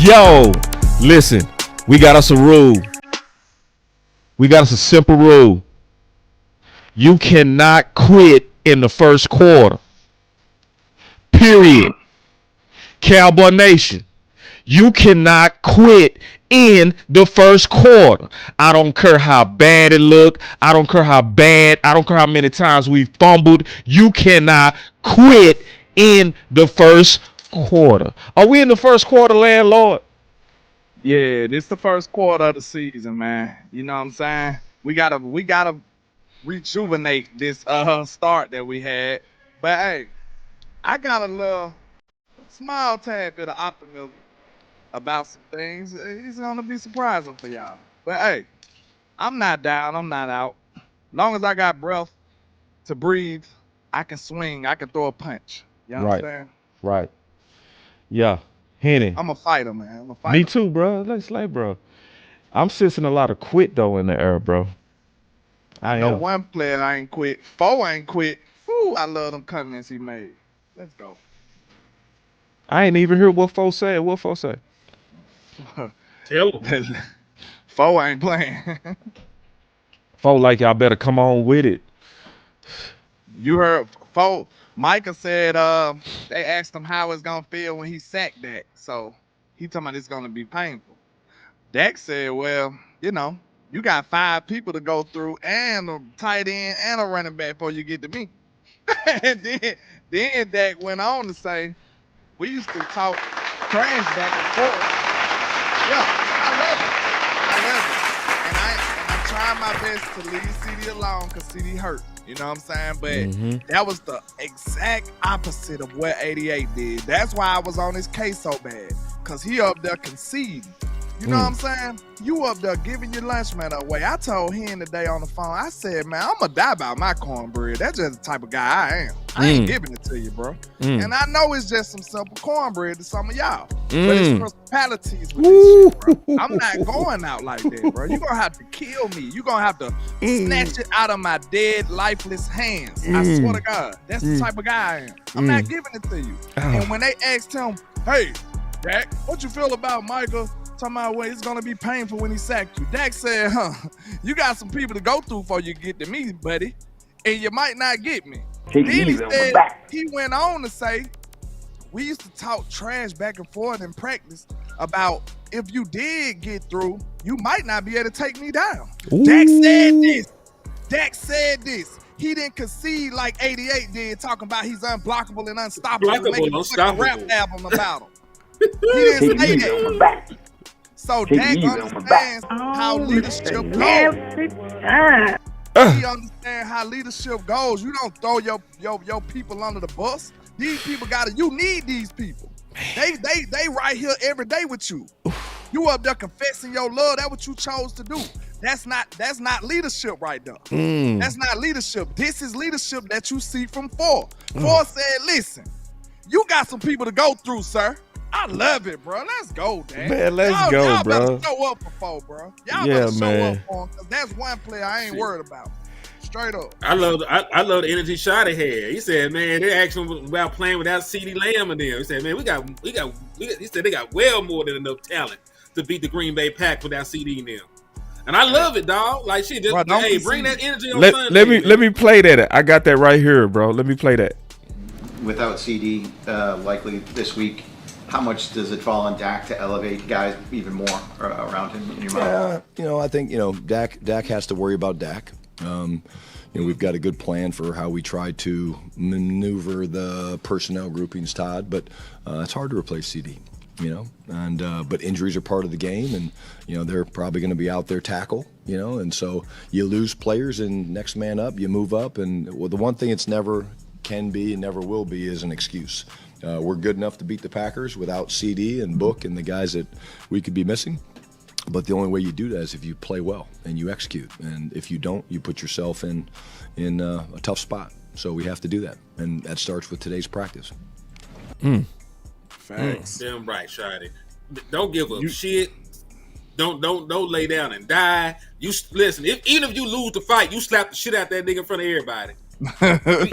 Yo, listen, we got us a rule. We got us a simple rule. You cannot quit in the first quarter. Period. Cowboy Nation, you cannot quit in the first quarter. I don't care how bad it looked. I don't care how many times we fumbled. You cannot quit in the first quarter. Are we in the first quarter, Landlord? Yeah, this the first quarter of the season, man. You know what I'm saying? We gotta rejuvenate this start that we had. But hey, I got a little small tad bit of optimism about some things. It's gonna be surprising for y'all. But hey, I'm not down, I'm not out. Long as I got breath to breathe, I can swing, I can throw a punch. You understand? Right. Yeah. Henny. I'm a fighter, man. I'm a fighter. Me too, bro. Let's play, bro. I'm sensing a lot of quit though in the air, bro. I know am. one player I ain't quit. 4 ain't quit. Woo, I love them comments he made. Let's go. I ain't even hear what 4 said. What 4 say? Tell him. 4 ain't playing. 4 like y'all better come on with it. You heard 4. Micah said they asked him how it's gonna feel when he sacked Dak. So he talking about it's gonna be painful. Dak said, well, you know, you got 5 people to go through and a tight end and a running back before you get to me. And then Dak went on to say, we used to talk trash back and forth. Yeah, I love it. And I'm trying my best to leave CD alone because CD hurt. You know what I'm saying? But that was the exact opposite of what 88 did. That's why I was on his case so bad. Because he up there conceding. You know what I'm saying? You up there giving your lunch money away. I told him today on the phone, I said, man, I'm going to die about my cornbread. That's just the type of guy I am. I ain't giving it to you, bro. And I know it's just some simple cornbread to some of y'all. But it's principalities with this shit, bro. I'm not going out like that, bro. You're going to have to kill me. You're going to have to snatch it out of my dead, lifeless hands. I swear to God. That's the type of guy I am. I'm not giving it to you. And when they asked him, hey, Dak, what you feel about Micah? Talking about, well, it's gonna be painful when he sacked you. Dak said, you got some people to go through before you get to me, buddy, and you might not get me. Then he said, he went on to say, we used to talk trash back and forth in practice about if you did get through, you might not be able to take me down. Dak said this. He didn't concede like 88 did, talking about he's unblockable and unstoppable. Making a rap album about him. He didn't say that. So Dak understands how leadership goes. He understands how leadership goes. You don't throw your people under the bus. These people you need these people. They right here every day with you. You up there confessing your love. That's what you chose to do. That's not leadership right there. That's not leadership. This is leadership that you see from 4. 4 said, listen, you got some people to go through, sir. I love it, bro. Let's go, Dad. Man, let's go, y'all bro. Y'all better show up for 4, bro. Y'all better show up for him, because that's one player I ain't worried about. Straight up. I love the energy Shotty had. He said, man, they asked him about playing without CD Lamb and them. He said, man, we got. He said they got well more than enough talent to beat the Green Bay Pack without CD and them. And I love it, dog. Like, shit, just bro, bring that energy on Sunday. Let me play that. I got that right here, bro. Let me play that. Without CD, likely this week, how much does it fall on Dak to elevate guys even more around him in your mind? I think Dak has to worry about Dak. We've got a good plan for how we try to maneuver the personnel groupings, Todd, but it's hard to replace CD. But injuries are part of the game, and they're probably going to be out there tackle, and so you lose players, and next man up, you move up, and the one thing it's never can be and never will be is an excuse. We're good enough to beat the Packers without CD and Book and the guys that we could be missing. But the only way you do that is if you play well and you execute. And if you don't, you put yourself in a tough spot. So we have to do that. And that starts with today's practice. Thanks. Damn right, Shotty. Don't give up shit. Don't lay down and die. You listen, even if you lose the fight, you slap the shit out that nigga in front of everybody.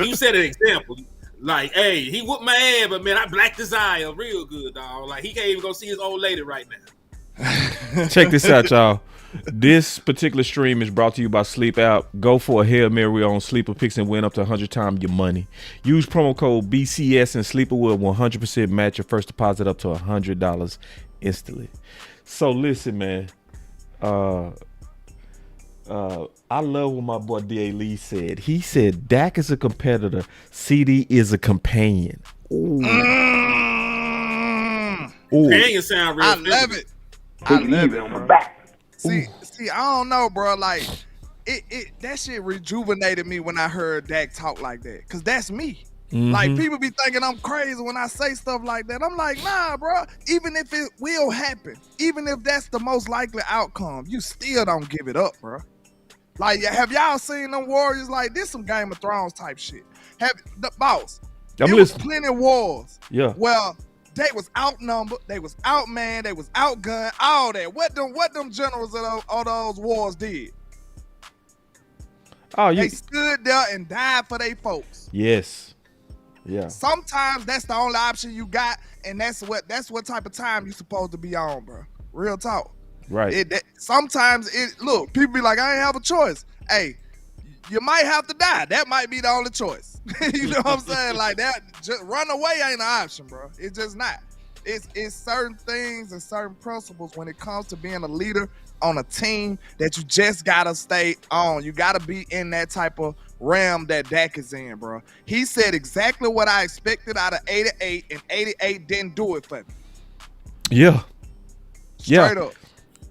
You set an example. Like, hey, he whooped my ass, but man, I blacked his eye up real good, dog. Like, he can't even go see his old lady right now. Check this out, y'all. This particular stream is brought to you by Sleep Out. Go for a Hail Mary on Sleeper Picks and win up to 100 times your money. Use promo code BCS and Sleeper will 100% match your first deposit up to $100 instantly. So listen, man. I love what my boy D.A. Lee said. He said Dak is a competitor. CD is a companion. Ooh. Companion sound real. I love it. I love it, bro. See, I don't know, bro. Like, it that shit rejuvenated me when I heard Dak talk like that. Cause that's me. Mm-hmm. Like, people be thinking I'm crazy when I say stuff like that. I'm like, nah, bro. Even if it will happen, even if that's the most likely outcome, you still don't give it up, bro. Like, have y'all seen them Warriors? Like, this some Game of Thrones type shit. Have the boss? I'm there listening. was plenty of wars. Yeah. Well, they was outnumbered, they was outmanned, they was outgunned, all that. What them generals of those wars did? Oh, They stood there and died for their folks. Yes. Yeah. Sometimes that's the only option you got, and that's what type of time you supposed to be on, bro. Real talk. Right. Sometimes look, people be like, I ain't have a choice. Hey, you might have to die. That might be the only choice. You know what I'm saying? Like that, just run away ain't an option, bro. It's just not. It's certain things and certain principles when it comes to being a leader on a team that you just gotta stay on. You gotta be in that type of realm that Dak is in, bro. He said exactly what I expected out of 88, and 88 didn't do it for me. Yeah. Straight up.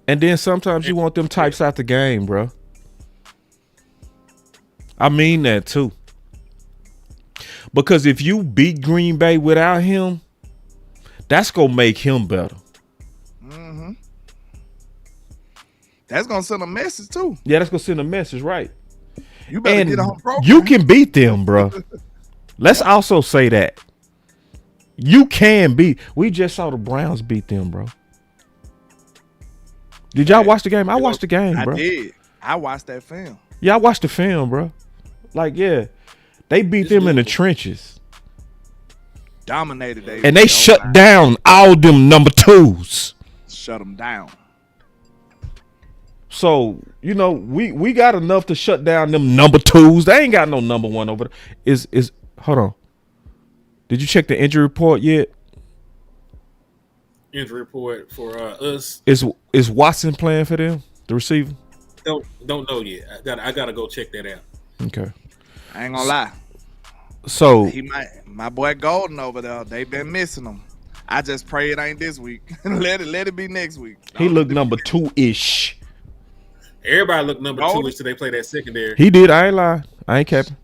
And then sometimes you want them types out the game, bro. I mean that too. Because if you beat Green Bay without him, that's gonna make him better. Mm-hmm. That's gonna send a message too. Yeah, that's gonna send a message, right? You better And get on program. you can beat them, bro. Let's also say that. You can beat. We just saw the Browns beat them, bro. Did y'all watch the game? I watched the game, bro. I did. I watched that film. Yeah, I watched the film, bro. Like, yeah. They beat them in the trenches. Dominated they. And they shut down all them number twos. Shut them down. So, you know, we got enough to shut down them number twos. They ain't got no number one over there. Hold on. Did you check the injury report yet? Injury report for us. Is Watson playing for them, the receiver? Don't know yet. I gotta go check that out. Okay. I ain't gonna lie. So my boy Golden over there, they been missing him. I just pray it ain't this week. let it be next week. He looked number 2-ish. Everybody looked number 2-ish till they play that secondary. He did. I ain't lying. I ain't capping.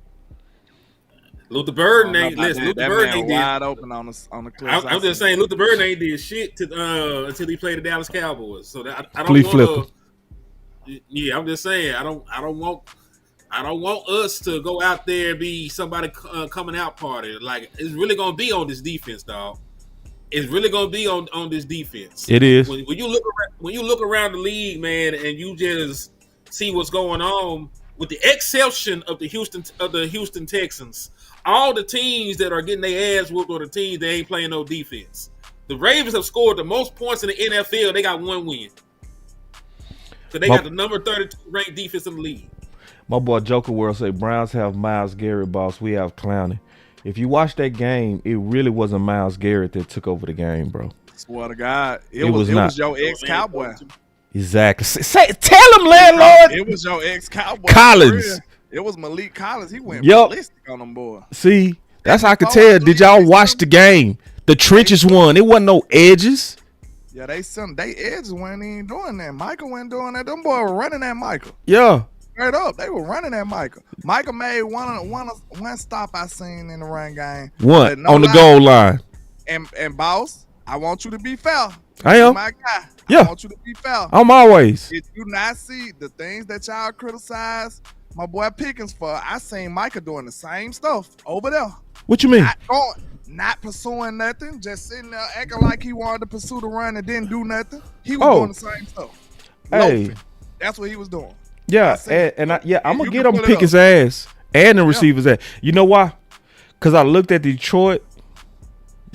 Luther Burden ain't listen. Luther Burden ain't wide did. Open on the cliff. I'm just saying, Luther Burden ain't did shit until he played the Dallas Cowboys. So I don't Flea want flipper. Yeah, I'm just saying, I don't want us to go out there and be somebody coming out party. Like, it's really gonna be on this defense, dog. It's really gonna be on this defense. It is. When you look around the league, man, and you just see what's going on, with the exception of the Houston Texans, all the teams that are getting their ass whooped are the teams that ain't playing no defense. The Ravens have scored the most points in the NFL. They got one win. So they got the number 32 ranked defense in the league. My boy Joker World say Browns have Myles Garrett, boss. We have Clowney. If you watch that game, it really wasn't Myles Garrett that took over the game, bro. Swear to God, it was not. was your ex-Cowboy. Exactly. Tell him, landlord. It was your ex-Cowboy. Collins. It was Malik Collins. He went Yup. ballistic on them boy. See, that's how I could tell. Did y'all watch the game? The trenches won. It wasn't no edges. Yeah, they edges weren't even doing that. Michael wasn't doing that. Them boys were running at Michael. Yeah. Straight up, they were running at Michael. Michael made one stop I seen in the run game. One No on the lie. goal line. And boss, I want you to be fair. I am. My guy. Yeah. I want you to be fair. I'm always. Did you not see the things that y'all criticize my boy Pickens for? I seen Micah doing the same stuff over there. What you mean? Not pursuing nothing, just sitting there acting like he wanted to pursue the run and didn't do nothing. He was doing the same stuff. Hey. Loafing. That's what he was doing. Yeah, I'm gonna You get can him put it pick his up. ass and the receiver's ass. You know why? Because I looked at Detroit,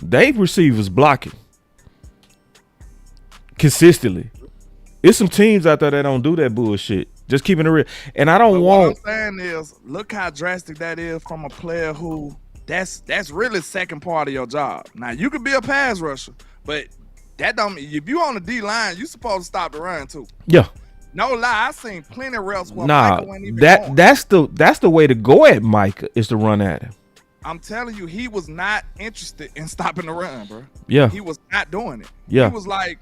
they receivers blocking consistently. It's some teams out there that don't do that bullshit. Just keeping it real. And I don't want. What I'm saying is, look how drastic that is from a player who that's really second part of your job. Now you could be a pass rusher, but that don't. If you on the D line, you supposed to stop the run too. Yeah. No lie, I seen plenty of reps where Nah, Micah wasn't even going. that's the way to go at Micah is to run at him. I'm telling you, he was not interested in stopping the run, bro. Yeah. He was not doing it. Yeah. He was like,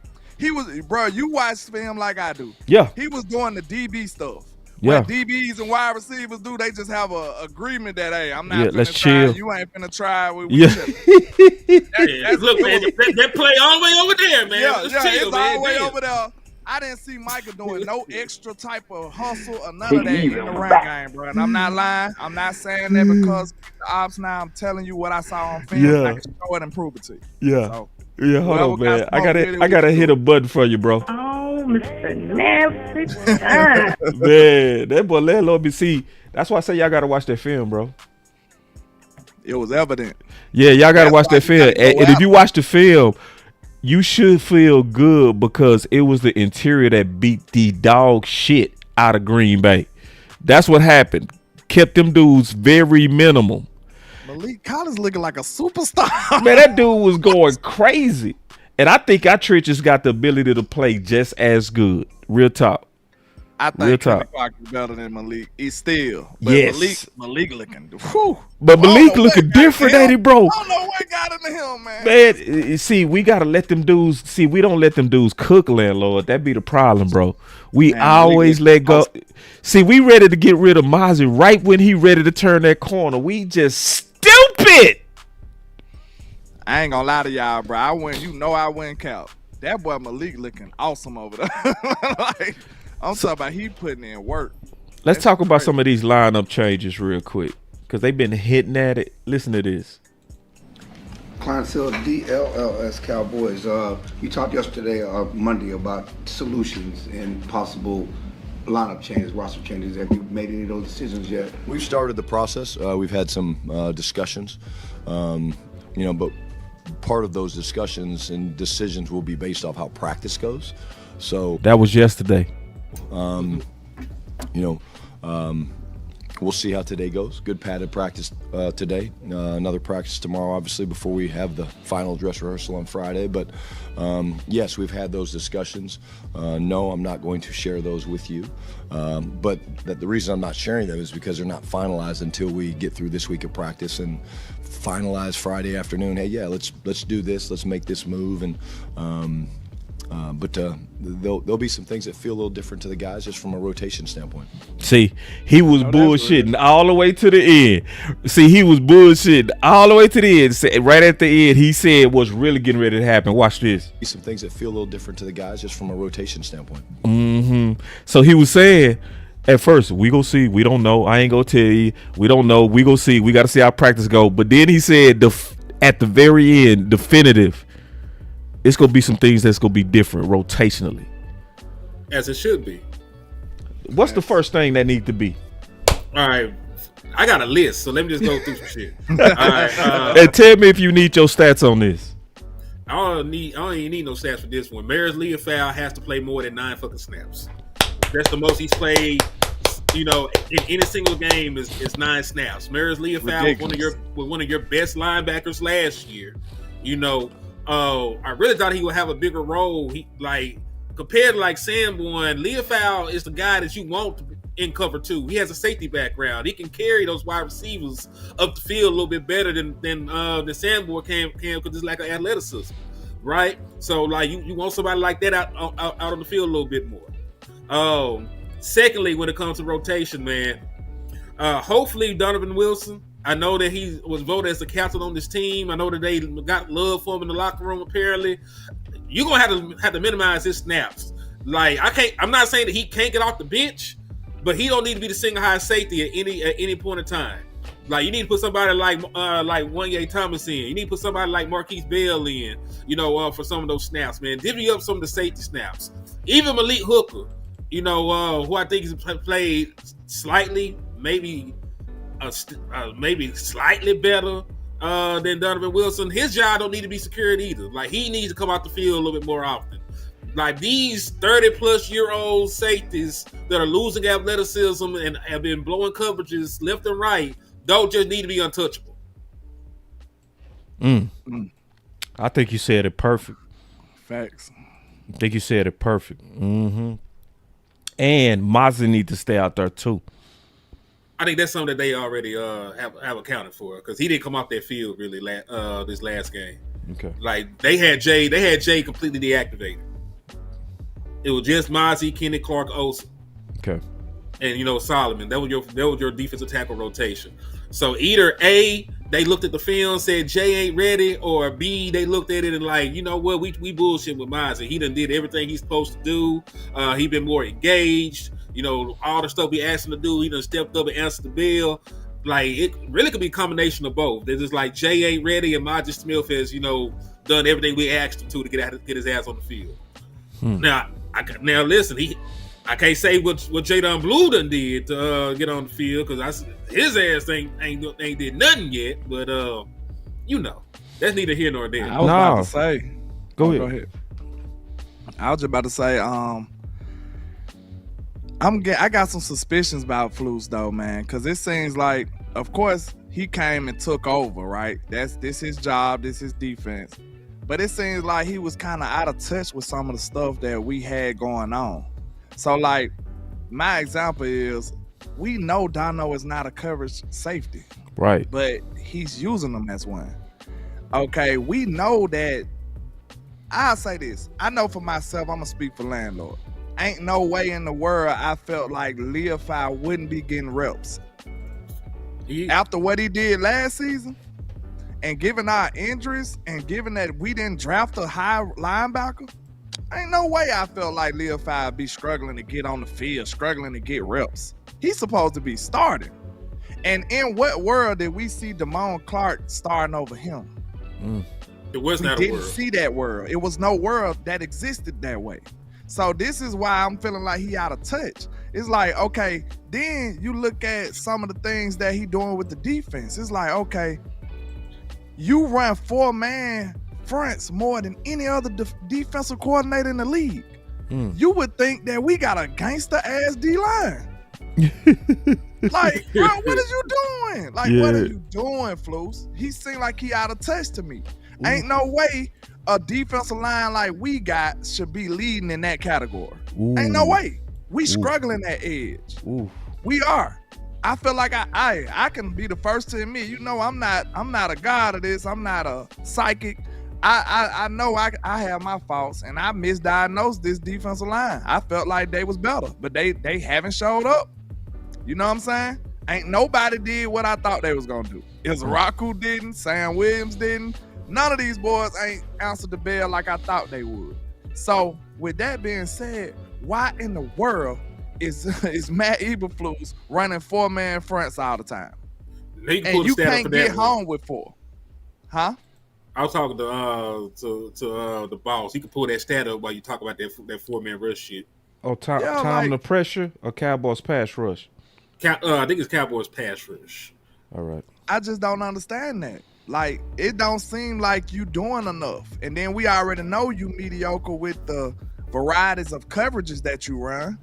bro, you watch film like I do. Yeah. He was doing the DB stuff. Yeah. What DBs and wide receivers do, they just have a agreement that, hey, I'm not finna let's try. chill. You ain't finna try. We Yeah. Look, man, that play all the way over there, man. Yeah, Let's yeah, chill, it's man. all the way Damn. over there. I didn't see Micah doing no extra type of hustle or none of that in the run game, bro. And I'm not lying. I'm not saying that because the ops now. I'm telling you what I saw on film. Yeah. I can show it and prove it to you. Yeah. So, Yeah, hold on, whoever man. got I smoke with it, gotta we hit do a button for you, bro. Oh, Mr. Nasty. Man, that boy Landlord be see. That's why I say y'all gotta watch that film, bro. it was evident. Yeah, y'all gotta That's watch why that you film. gotta go And if out. you watch the film, you should feel good because it was the interior that beat the dog shit out of Green Bay. That's what happened. Kept them dudes very minimal. Malik Collins looking like a superstar. Man, that dude was going crazy. And I think our trenches got the ability to play just as good. Real talk. I Real think talk. Kenny Clark is better than Malik. He's still. But Yes. Malik looking. Whew. But I don't Malik know looking what got different, into ain't he, him. bro? I don't know what got into him, man. Man, see, we gotta let them dudes. See, we don't let them dudes cook, Landlord. That be the problem, bro. We Man, always Malik let go. See, we ready to get rid of Mozzie right when he ready to turn that corner. We just stupid. I ain't gonna lie to y'all, bro. I win count. That boy Malik looking awesome over there. Like, I'm talking about he putting in work. Let's That's talk about crazy. some of these lineup changes real quick because they've been hitting at it. Listen to this. Clientele DLLS Cowboys. You talked yesterday, Monday, about solutions and possible lineup changes, roster changes. Have you made any of those decisions yet? We've started the process. We've had some discussions, but part of those discussions and decisions will be based off how practice goes. So, That was yesterday. we'll see how today goes. Good padded practice today. Another practice tomorrow, obviously, before we have the final dress rehearsal on Friday. But yes, we've had those discussions. No, I'm not going to share those with you. But the reason I'm not sharing them is because they're not finalized until we get through this week of practice and finalize Friday afternoon. Hey, yeah, let's do this. Let's make this move. And but there'll be some things that feel a little different to the guys just from a rotation standpoint. See, he was bullshitting all the way to the end. See, he was bullshitting all the way to the end. Right at the end, he said what's really getting ready to happen. Watch this. Some things that feel a little different to the guys just from a rotation standpoint. So he was saying, at first, we go see. We don't know. I ain't gonna tell you. We don't know. We go see. We got to see how practice go. But then he said, at the very end, definitive, it's gonna be some things that's gonna be different rotationally. As it should be. What's the first thing that need to be? All right. I got a list, so let me just go through some shit. All right. And tell me if you need your stats on this. I don't even need no stats for this one. Maris Leofow has to play more than 9 fucking snaps. That's the most he's played, in any single game is 9 snaps. Maris Leofow was one of your best linebackers last year. I really thought he would have a bigger role. Compared to Sanborn, Leofow is the guy that you want in cover 2. He has a safety background. He can carry those wide receivers up the field a little bit better than Sanborn can because it's like an athleticism, right? So you want somebody like that out on the field a little bit more. Secondly, when it comes to rotation, man, hopefully Donovan Wilson. I know that he was voted as the captain on this team. I know that they got love for him in the locker room. Apparently, you're gonna have to minimize his snaps. I'm not saying that he can't get off the bench, but he don't need to be the single high safety at any point in time. You need to put somebody like Wanye Thomas in. You need to put somebody like Marquise Bell in. For some of those snaps, man. Divvy up some of the safety snaps. Even Malik Hooker, who I think has played slightly, maybe slightly better than Donovan Wilson. His job don't need to be secured either. Like, he needs to come out the field a little bit more often. Like, these 30-plus-year-old safeties that are losing athleticism and have been blowing coverages left and right don't just need to be untouchable. I think you said it perfect. Facts. I think you said it perfect. Mm-hmm. And Mazza need to stay out there too. I think that's something that they already have accounted for, because he didn't come off that field really this last game. Okay. Like, they had Jay completely deactivated. It was just Mozzie, Kenny Clark, Olsen. Okay. And Solomon. That was your defensive tackle rotation. So either A, they looked at the film, said Jay ain't ready, or B, they looked at it and like, you know what, we bullshit with Mozzie. He done did everything he's supposed to do. He been more engaged. All the stuff we asked him to do, he done stepped up and answered the bell. Like, it really could be a combination of both. They're just like, Jay ain't ready, and Mozzie Smith has, done everything we asked him to get his ass on the field. Now listen, I can't say what Jadon Blue done did to get on the field, because his ass ain't did nothing yet. But that's neither here nor there. I was about to say. Go ahead. I was just about to say, I got some suspicions about Flus though, man, because it seems like, of course, he came and took over, right? This his job, this his defense. But it seems like he was kind of out of touch with some of the stuff that we had going on. So, like, my example is, we know Dono is not a coverage safety. Right. But he's using them as one. Okay, we know that. I'll say this. I know for myself, I'm going to speak for Landlord. Ain't no way in the world I felt like Leofy wouldn't be getting reps. After what he did last season, and given our injuries, and given that we didn't draft a high linebacker, ain't no way I felt like Leofy would be struggling to get on the field, struggling to get reps. He's supposed to be starting. And in what world did we see Damone Clark starting over him? It was not a world. We didn't see that world. It was no world that existed that way. So this is why I'm feeling like he out of touch. It's like, okay, then you look at some of the things that he doing with the defense. It's like, okay, you run 4-man fronts more than any other defensive coordinator in the league. You would think that we got a gangster-ass D-line. Like, bro, what are you doing? Like, what are you doing, Flus? He seemed like he out of touch to me. Ain't no way a defensive line like we got should be leading in that category. Ain't no way. We struggling at edge. We are. I feel like I can be the first to admit, I'm not a god of this. I'm not a psychic. I know I have my faults, and I misdiagnosed this defensive line. I felt like they was better, but they haven't showed up. You know what I'm saying? Ain't nobody did what I thought they was gonna do. Izaraku didn't, Sam Williams didn't. None of these boys ain't answered the bell like I thought they would. So with that being said, why in the world is Matt Eberflus running 4-man fronts all the time? And you can't get home with 4. Huh? I was talking to the boss. He could pull that stat up while you talk about that 4-man rush shit. Oh, time the pressure or Cowboys pass rush? I think it's Cowboys pass rush. All right. I just don't understand that. Like, it don't seem like you doing enough. And then we already know you mediocre with the varieties of coverages that you run.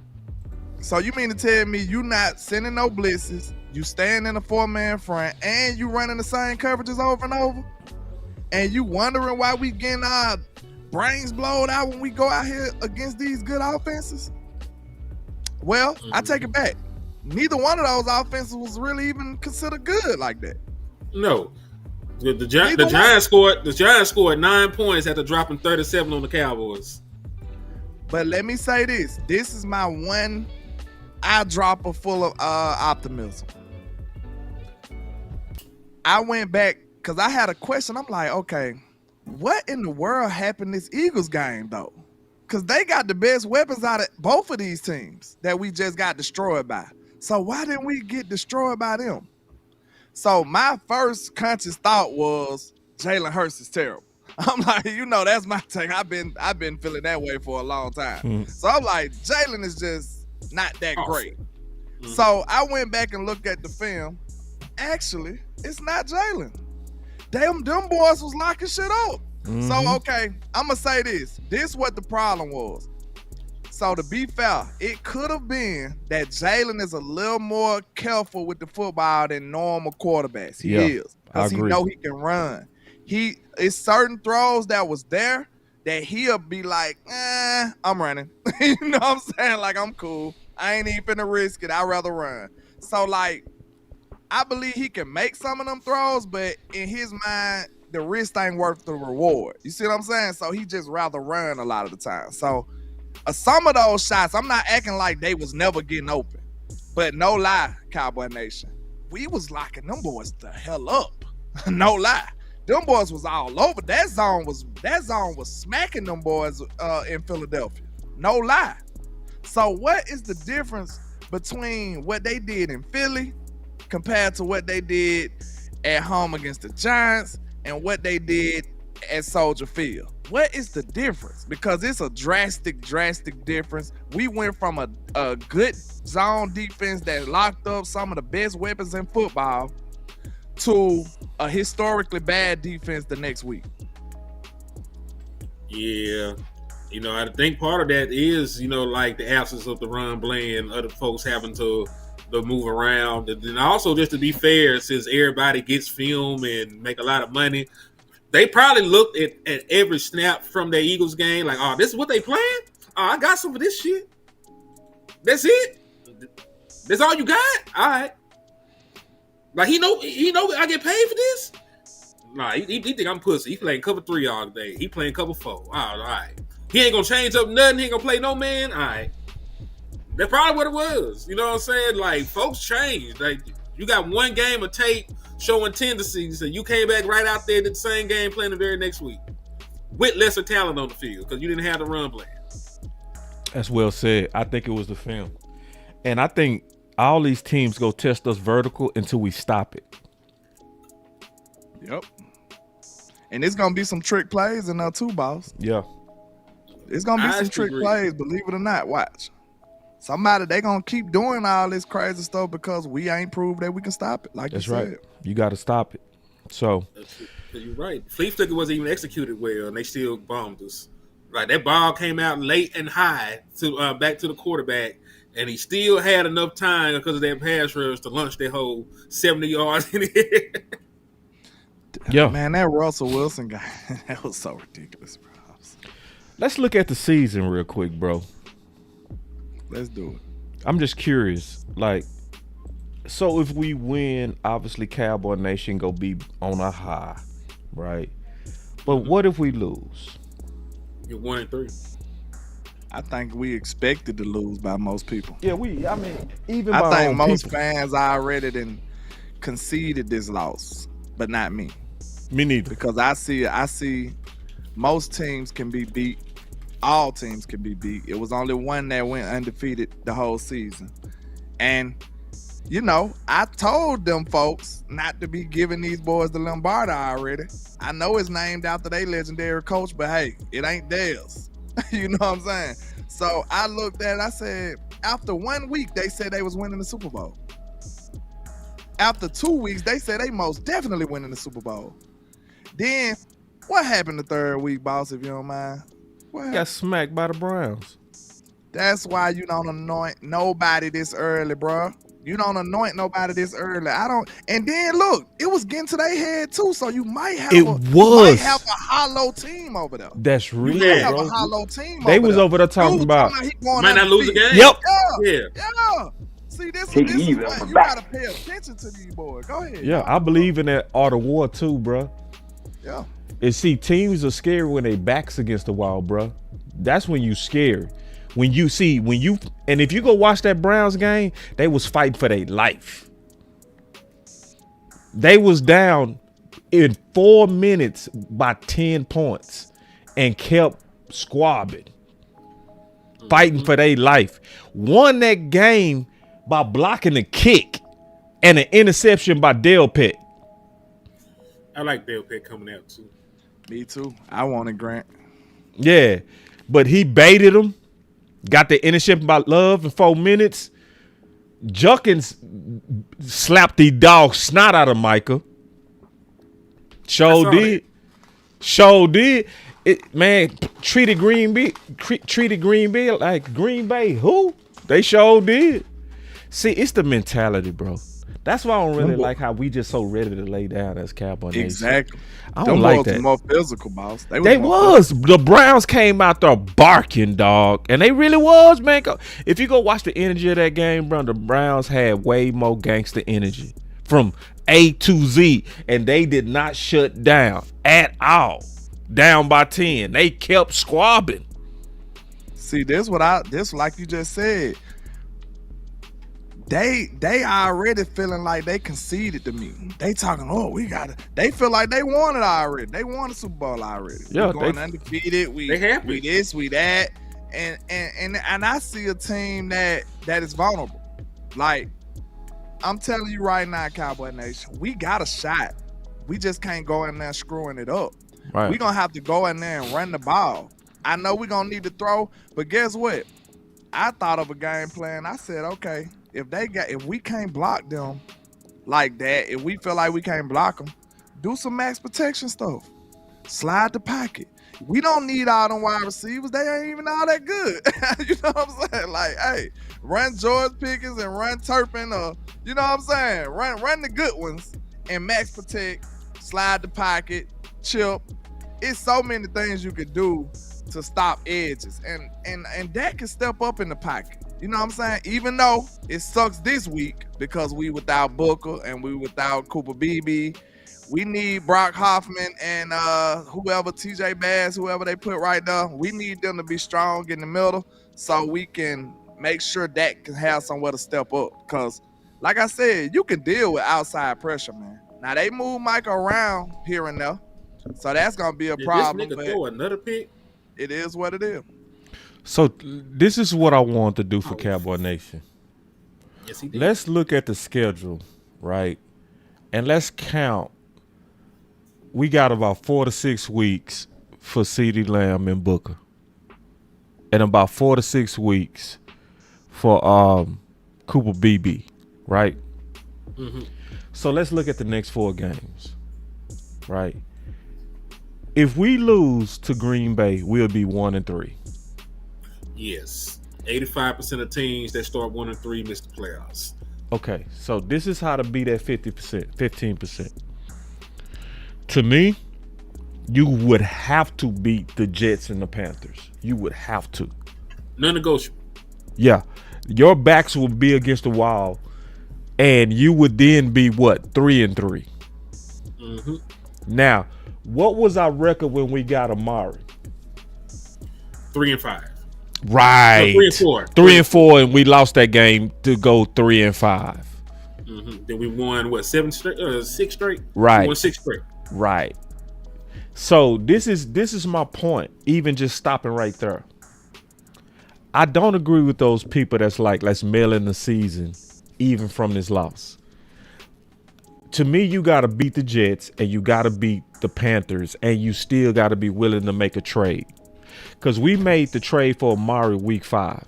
So you mean to tell me you not sending no blitzes, you staying in a 4-man front, and you running the same coverages over and over? And you wondering why we getting our brains blowed out when we go out here against these good offenses? Well, I take it back. Neither one of those offenses was really even considered good like that. No. The Giants scored 9 points after dropping 37 on the Cowboys. But let me say this. This is my one eyedropper full of optimism. I went back because I had a question. I'm like, okay, what in the world happened this Eagles game, though? Because they got the best weapons out of both of these teams that we just got destroyed by. So why didn't we get destroyed by them? So my first conscious thought was Jalen Hurts is terrible. I'm like, that's my take. I've been feeling that way for a long time. So I'm like, Jalen is just not that great. So I went back and looked at the film. Actually, it's not Jalen. them boys was locking shit up. So, okay, I'm going to say this. This what the problem was. So, to be fair, it could have been that Jalen is a little more careful with the football than normal quarterbacks. He is. Because he know he can run. It's certain throws that was there that he'll be like, I'm running. You know what I'm saying? Like, I'm cool. I ain't even finna risk it. I'd rather run. So, like, I believe he can make some of them throws, but in his mind, the risk ain't worth the reward. You see what I'm saying? So he just rather run a lot of the time. So some of those shots, I'm not acting like they was never getting open. But no lie, Cowboy Nation, we was locking them boys the hell up. No lie. Them boys was all over. That zone was smacking them boys in Philadelphia. No lie. So what is the difference between what they did in Philly compared to what they did at home against the Giants and what they did at Soldier Field? What is the difference? Because it's a drastic difference. We went from a good zone defense that locked up some of the best weapons in football to a historically bad defense the next week. Yeah. I think part of that is, like the absence of the run blend, other folks having to move around. And then also, just to be fair, since everybody gets film and make a lot of money, they probably looked at every snap from their Eagles game like, oh, this is what they playing? Oh, I got some of this shit. That's it? That's all you got? All right. Like, he know I get paid for this? Nah, he think I'm pussy. He playing cover 3 all day. He playing cover 4. All right. He ain't gonna change up nothing. He ain't gonna play no man. All right. That's probably what it was. You know what I'm saying? Like, folks changed. Like, you got one game of tape showing tendencies, and you came back right out there, did the same game playing the very next week with lesser talent on the field because you didn't have the run plan. That's well said. I think it was the film. And I think all these teams go test us vertical until we stop it. Yep. And it's going to be some trick plays in there too, boss. Yeah. It's going to be some trick plays, believe it or not. Watch. Somebody, they going to keep doing all this crazy stuff because we ain't proved that we can stop it. Like that's you said. right. You got to stop it. So. You're right. Flea Flicker wasn't even executed well, and they still bombed us. Like, that ball came out late and high to back to the quarterback, and he still had enough time because of that pass rush to launch that whole 70 yards in the air. Yeah. Man, that Russell Wilson guy, that was so ridiculous, bro. Let's look at the season real quick, bro. Let's do it. I'm just curious. Like, so if we win, obviously Cowboy Nation go be on a high, right? But what if we lose? You're 1-3. I think we expected to lose by most people. Yeah, I mean, even I by think most people. fans already done conceded this loss, but not me. Me neither. Because I see most teams can be beat. All teams can be beat. It was only one that went undefeated the whole season. And, I told them folks not to be giving these boys the Lombardi already. I know it's named after their legendary coach, but hey, it ain't theirs. You know what I'm saying? So I looked at it, I said, after 1 week, they said they was winning the Super Bowl. After 2 weeks, they said they most definitely winning the Super Bowl. Then, what happened the third week, boss, if you don't mind? Got smacked by the Browns. That's why you don't anoint nobody this early, bro. You don't anoint nobody this early. And then look, it was getting to their head too, so you might have a hollow team over there. That's real, you might bro. have a hollow team they was over there talking about might not lose a game. Yep. Yeah. See, this is what you gotta pay attention to these boys. Go ahead. Yeah, I believe in that art of war too, bro. Yeah. And see, teams are scary when they backs against the wall, bro. That's when you scared. And if you go watch that Browns game, they was fighting for their life. They was down in 4 minutes by 10 points and kept squabbing, fighting for their life. Won that game by blocking a kick and an interception by Dale Pitt. I like Dale Pitt coming out too. Me too. I wanted Grant. Yeah, but he baited him. Got the interception by Love in 4 minutes. Junkins slapped the dog snot out of Micah. Show saw did. Show did. It man treated Green Bay like Green Bay. Who? They sure did. See, it's the mentality, bro. That's why I don't really like how we just so ready to lay down as Cowboy Nation. Exactly. I don't like that. More physical, boss. They was. The Browns came out there barking, dog. And they really was, man. If you go watch the energy of that game, bro, the Browns had way more gangster energy from A to Z. And they did not shut down at all. Down by 10. They kept squabbing. See, this like you just said. They already feeling like they conceded to me. They talking, they feel like they won it already. They won the Super Bowl already. Yeah, we going undefeated. We this, we that. And I see a team that is vulnerable. Like, I'm telling you right now, Cowboy Nation, we got a shot. We just can't go in there screwing it up. Right. We're going to have to go in there and run the ball. I know we're going to need to throw, but guess what? I thought of a game plan. I said, okay, if we can't block them like that, if we feel like we can't block them, do some max protection stuff. Slide the pocket. We don't need all them wide receivers. They ain't even all that good. You know what I'm saying? Like, hey, run George Pickens and run Turpin, or you know what I'm saying? Run the good ones and max protect, slide the pocket, chip. It's so many things you could do to stop edges. And that can step up in the pocket. You know what I'm saying? Even though it sucks this week because we without Booker and we without Cooper Beebe. We need Brock Hoffman and whoever, TJ Bass, whoever they put right there. We need them to be strong in the middle so we can make sure Dak can have somewhere to step up. Because, like I said, you can deal with outside pressure, man. Now, they move Mike around here and there, so that's going to be a problem. This nigga throw another pick? It is what it is. So, this is what I want to do for Cowboy Nation. Yes, he did. Let's look at the schedule, right? And let's count. We got about 4 to 6 weeks for CeeDee Lamb and Booker. And about 4 to 6 weeks for Cooper Beebe, right? Mm-hmm. So let's look at the next 4 games, right? If we lose to Green Bay, we'll be 1-3. Yes. 85% of teams that start 1-3 miss the playoffs. Okay, so this is how to beat that 15%. To me, you would have to beat the Jets and the Panthers. You would have to. Non-negotiable. Yeah. Your backs will be against the wall, and you would then be, 3-3? Mm-hmm. Now, what was our record when we got Amari? 3-5. Right. No, 3-4. 3-4, and we lost that game to go 3-5. Mm-hmm. Then we won, 6 straight? Right. We won 6 straight. Right. So this is my point, even just stopping right there. I don't agree with those people that's like, let's mail in the season, even from this loss. To me, you got to beat the Jets and you got to beat the Panthers, and you still got to be willing to make a trade. Because we made the trade for Amari week 5.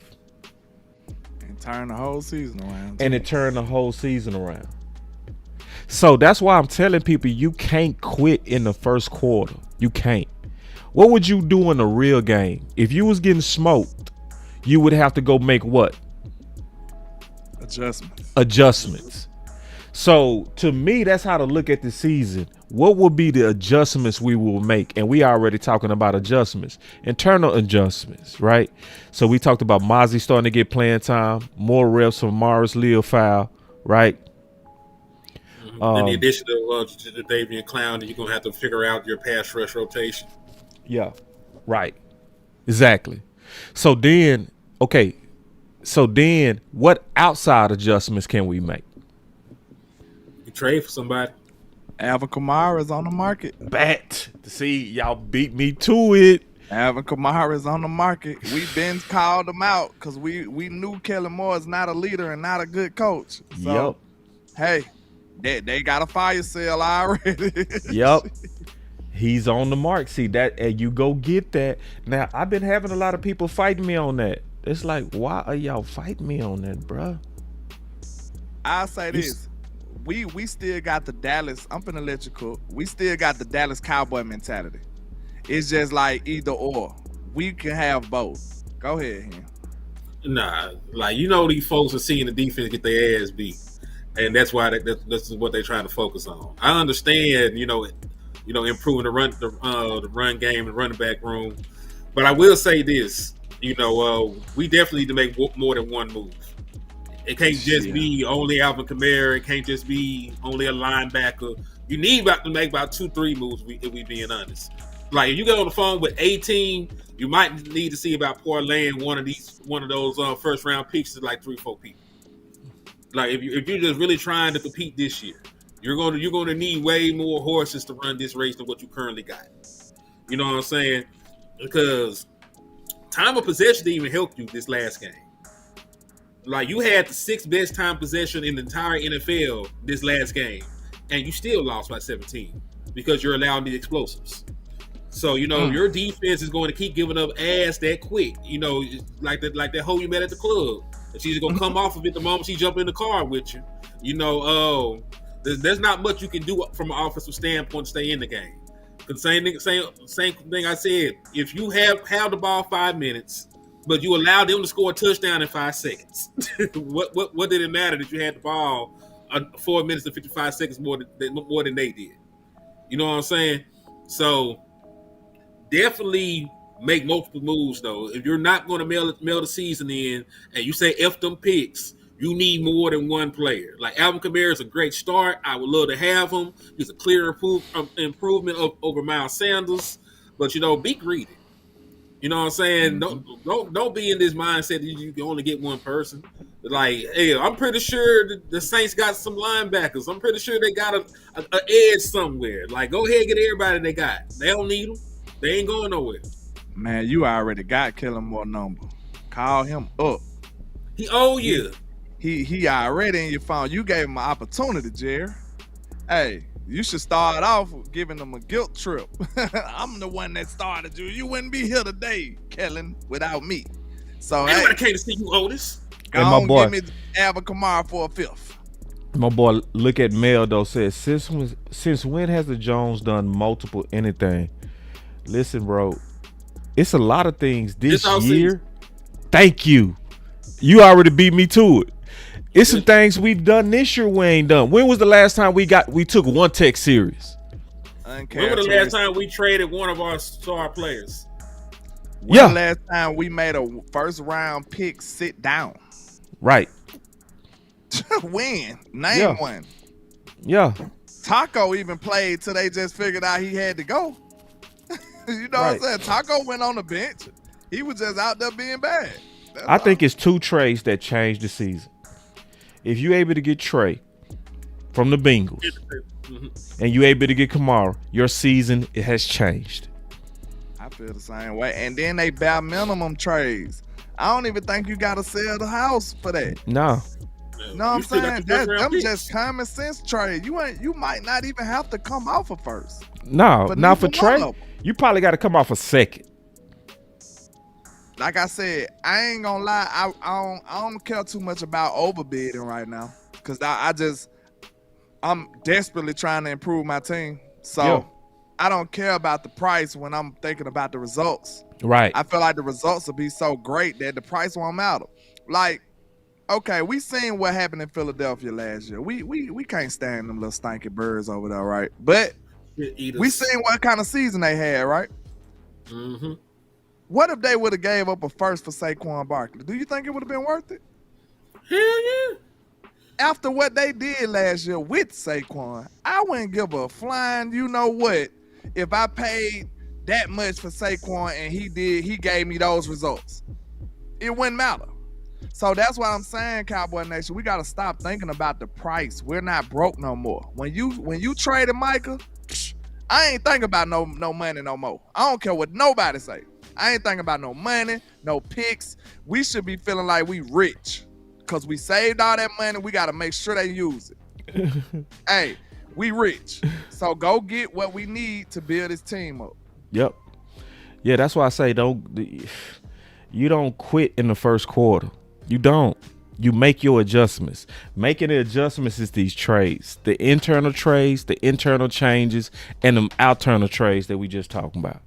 And turn the whole season around. And it turned the whole season around. So that's why I'm telling people you can't quit in the first quarter. You can't. What would you do in a real game? If you was getting smoked, you would have to go make what? Adjustments. So to me, that's how to look at the season. What would be the adjustments we will make? And we already talking about adjustments, internal adjustments, right? So we talked about Mozzie starting to get playing time, more reps from Morris Leal-Fowl, right? In the addition to the Davian Clown, you're going to have to figure out your pass rush rotation. Yeah, right. Exactly. So then, what outside adjustments can we make? You trade for somebody. Alvin Kamara is on the market. Bet. See, y'all beat me to it. Alvin Kamara is on the market. We've been called him out because we knew Kellen Moore is not a leader and not a good coach. So, hey, they got a fire sale already. Yep. He's on the mark. See that, and you go get that. Now, I've been having a lot of people fighting me on that. It's like, why are y'all fighting me on that, bruh? I'll say this. we still got the Dallas. I'm finna let you cook. We still got the Dallas Cowboy mentality. It's just like either or. We can have both. Go ahead, Hen. Nah, like these folks are seeing the defense get their ass beat, and that's why that's what they're trying to focus on. I understand, improving the run game and running back room, but I will say this, we definitely need to make more than one move. It can't just be only Alvin Kamara. It can't just be only a linebacker. You need to make about 2-3 moves. If we being honest, like if you get on the phone with a team, you might need to see about parlaying one of those first round picks to like 3-4 people. Like if you're just really trying to compete this year, you're going to need way more horses to run this race than what you currently got. You know what I'm saying? Because time of possession didn't even help you this last game. Like you had the 6th best time possession in the entire NFL this last game, and you still lost by 17 because you're allowing the explosives. So your defense is going to keep giving up ass that quick. Like that hoe you met at the club, and she's going to come off of it the moment she jump in the car with you. There's not much you can do from an offensive standpoint to stay in the game. The same thing I said. If you have the ball 5 minutes, but you allowed them to score a touchdown in 5 seconds, what did it matter that you had the ball 4 minutes and 55 seconds more than they did? You know what I'm saying? So definitely make multiple moves though. If you're not going to mail the season in, and you say F them picks, you need more than one player. Like Alvin Kamara is a great start. I would love to have him. He's a clear improvement over Miles Sanders. But be greedy. You know what I'm saying? Don't be in this mindset that you can only get one person. Like, hey, I'm pretty sure the Saints got some linebackers. I'm pretty sure they got a edge somewhere. Like, go ahead and get everybody they got. They don't need them. They ain't going nowhere. Man, you already got Kellen Moore number. Call him up. He owe you. He already in your phone. You gave him an opportunity, Jerry. Hey, you should start off giving them a guilt trip. I'm the one that started you. You wouldn't be here today, Kellen, without me. So anybody came to see you, Otis. Go on, give me Alvin Kamara for a 5th. My boy, look at Mel though. Says since when has the Jones done multiple anything? Listen, bro, it's a lot of things this year. Thank you. You already beat me to it. It's some things we've done this year we ain't done. When was the last time we took one tech serious? When was the last time we traded one of our star players? When the last time we made a first round pick sit down? Right. When? Name one. Yeah. Taco even played till they just figured out he had to go. You know what I'm saying? Taco went on the bench. He was just out there being bad. I think it's 2 trades that changed the season. If you're able to get Trey from the Bengals and you're able to get Kamara, your season has changed. I feel the same way. And then they bare minimum trades. I don't even think you got to sell the house for that. No. You know what I'm saying? Them just common sense trade. You might not even have to come off a first. No, now for Trey, you probably got to come off a second. Like I said, I ain't gonna lie. I don't care too much about overbidding right now because I'm desperately trying to improve my team. So I don't care about the price when I'm thinking about the results. Right. I feel like the results will be so great that the price won't matter. Like, okay, we seen what happened in Philadelphia last year. We can't stand them little stinky birds over there, right? But we seen what kind of season they had, right? Mm-hmm. What if they would have gave up a first for Saquon Barkley? Do you think it would have been worth it? Hell yeah. After what they did last year with Saquon, I wouldn't give a flying you know what if I paid that much for Saquon and he gave me those results. It wouldn't matter. So that's what I'm saying, Cowboy Nation. We got to stop thinking about the price. We're not broke no more. When you traded Micah, I ain't thinking about no money no more. I don't care what nobody say. I ain't thinking about no money, no picks. We should be feeling like we rich because we saved all that money. We got to make sure they use it. Hey, we rich. So go get what we need to build this team up. Yep. Yeah, that's why I say you don't quit in the first quarter. You don't. You make your adjustments. Making the adjustments is these trades, the internal trades, the internal changes, and the external trades that we just talking about.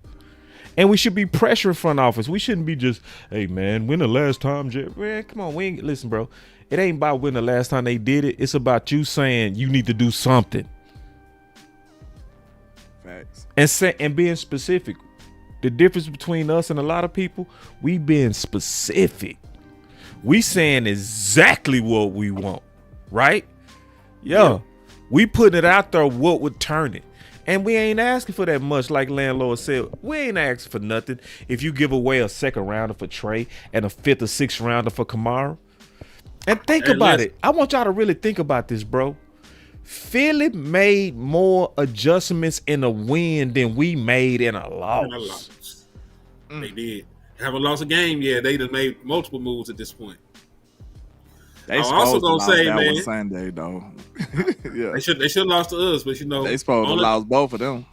And we should be pressuring front office. We shouldn't be just, hey man, when the last time, man, come on, listen, bro. It ain't about when the last time they did it. It's about you saying you need to do something. Facts. And being specific. The difference between us and a lot of people, we being specific. We saying exactly what we want, right? Yeah. We putting it out there what would turn it. And we ain't asking for that much, like Landlord said. We ain't asking for nothing. If you give away a second rounder for Trey and a fifth or sixth rounder for Kamara. And think about it. I want y'all to really think about this, bro. Philly made more adjustments in a win than we made in a loss. They did. Haven't lost a game yet. They just made multiple moves at this point. They I'm also gonna say, that man, one Sunday though. Yeah, they should have lost to us, but you know they supposed to lost both of them.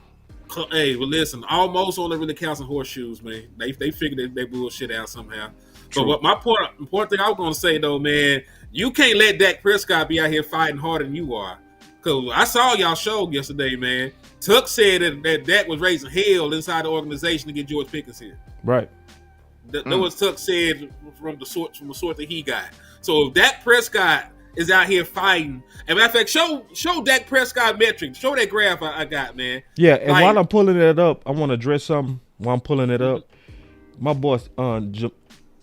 Hey, but listen, almost only really counts in horseshoes, man. They figured they bullshit out somehow. True. But what my important thing I was gonna say though, man, you can't let Dak Prescott be out here fighting harder than you are. Cause I saw y'all show yesterday, man. Tuck said that Dak was raising hell inside the organization to get George Pickens here. Right. That was Tuck said from the sort that he got. So if Dak Prescott is out here fighting, and matter of fact, show Dak Prescott metrics. Show that graph I got, man. Yeah, and while I'm pulling it up, I want to address something. While I'm pulling it up, my boss,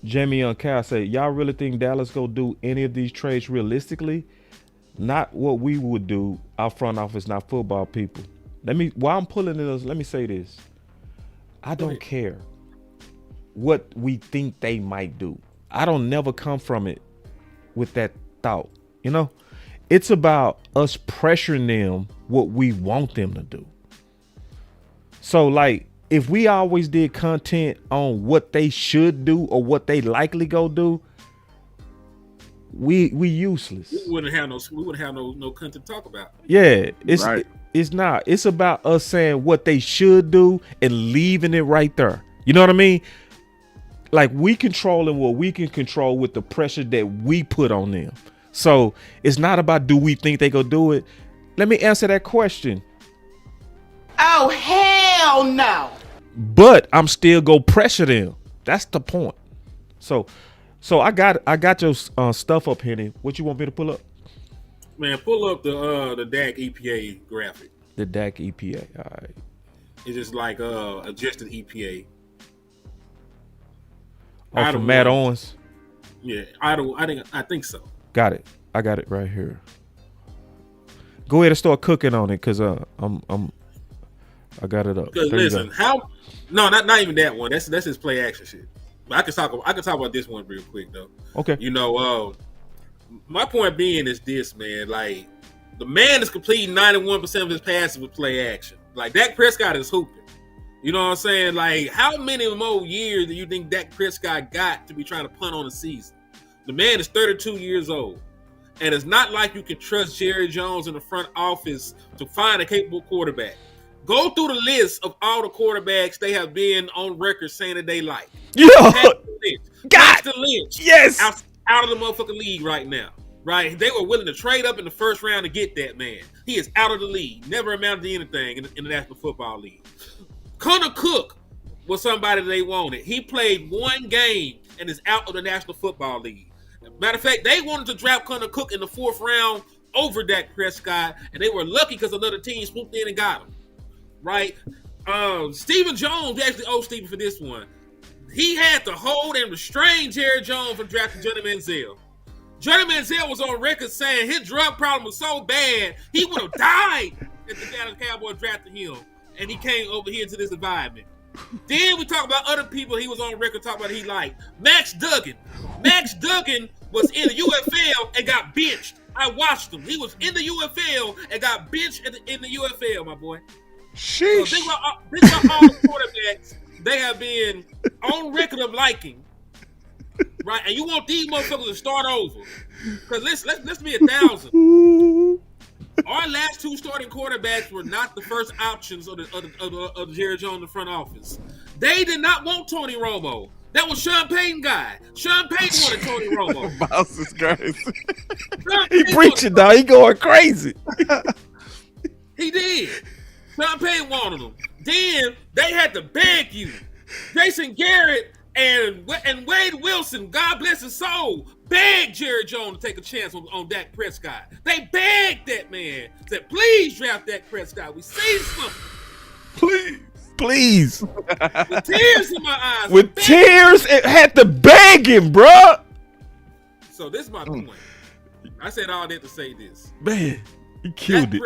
Jamie Cal said, y'all really think Dallas go do any of these trades realistically? Not what we would do. Our front office, not football people. While I'm pulling it up, let me say this. I don't care what we think they might do. I don't never come from it with that thought. You know, it's about us pressuring them what we want them to do. So like, if we always did content on what they should do or what they likely go do, we useless. We wouldn't have no content to talk about. Yeah, it's right. It's not. It's about us saying what they should do and leaving it right there. You know what I mean? Like, we controlling what we can control with the pressure that we put on them. So it's not about do we think they go do it. Let me answer that question. Oh, hell no. But I'm still go pressure them. That's the point. So I got your stuff up, Henny. What you want me to pull up? Man, pull up the Dak EPA graphic. The Dak EPA. All right. It's just like adjusted EPA. Oh, from Matt Owens. Yeah, I think so. Got it. I got it right here. Go ahead and start cooking on it, cause I got it up. Because listen, not even that one. That's his play action shit. But I can talk about this one real quick though. Okay. You know, my point being is this, man. Like, the man is completing 91% of his passes with play action. Like, Dak Prescott is hooping. You know what I'm saying? Like, how many more years do you think Dak Prescott got to be trying to punt on a season? The man is 32 years old. And it's not like you can trust Jerry Jones in the front office to find a capable quarterback. Go through the list of all the quarterbacks they have been on record saying that they like. Yeah. Paxton Lynch. Yes. Out of the motherfucking league right now. Right? They were willing to trade up in the first round to get that man. He is out of the league. Never amounted to anything in the National Football League. Connor Cook was somebody they wanted. He played one game and is out of the National Football League. Matter of fact, they wanted to draft Connor Cook in the 4th round over Dak Prescott, and they were lucky because another team swooped in and got him. Right? Stephen Jones, we actually owe Stephen for this one. He had to hold and restrain Jerry Jones from drafting Johnny Manziel. Johnny Manziel was on record saying his drug problem was so bad, he would have died if the Dallas Cowboys drafted him. And he came over here to this environment. Then we talk about other people he was on record talking about he liked. Max Duggan. Max Duggan was in the UFL and got benched. I watched him. He was in the UFL and got benched in the UFL, my boy. Sheesh. So think about all the quarterbacks they have been on record of liking. Right? And you want these motherfuckers to start over. Because let's be 1,000. Our last 2 starting quarterbacks were not the first options of the Jerry Jones in the front office. They did not want Tony Romo. That was Sean Payton guy. Sean Payton wanted Tony Romo. Boss is crazy. He preaching, dog. He going crazy. He did. Sean Payton wanted him. Then they had to beg you. Jason Garrett and Wade Wilson, God bless his soul, begged Jerry Jones to take a chance on Dak Prescott. They begged that man. Said, please draft Dak Prescott. We see something. Please. With tears in my eyes. With tears, it had to beg him, bruh. So this is my point. I said all that to say this. Man, he killed it.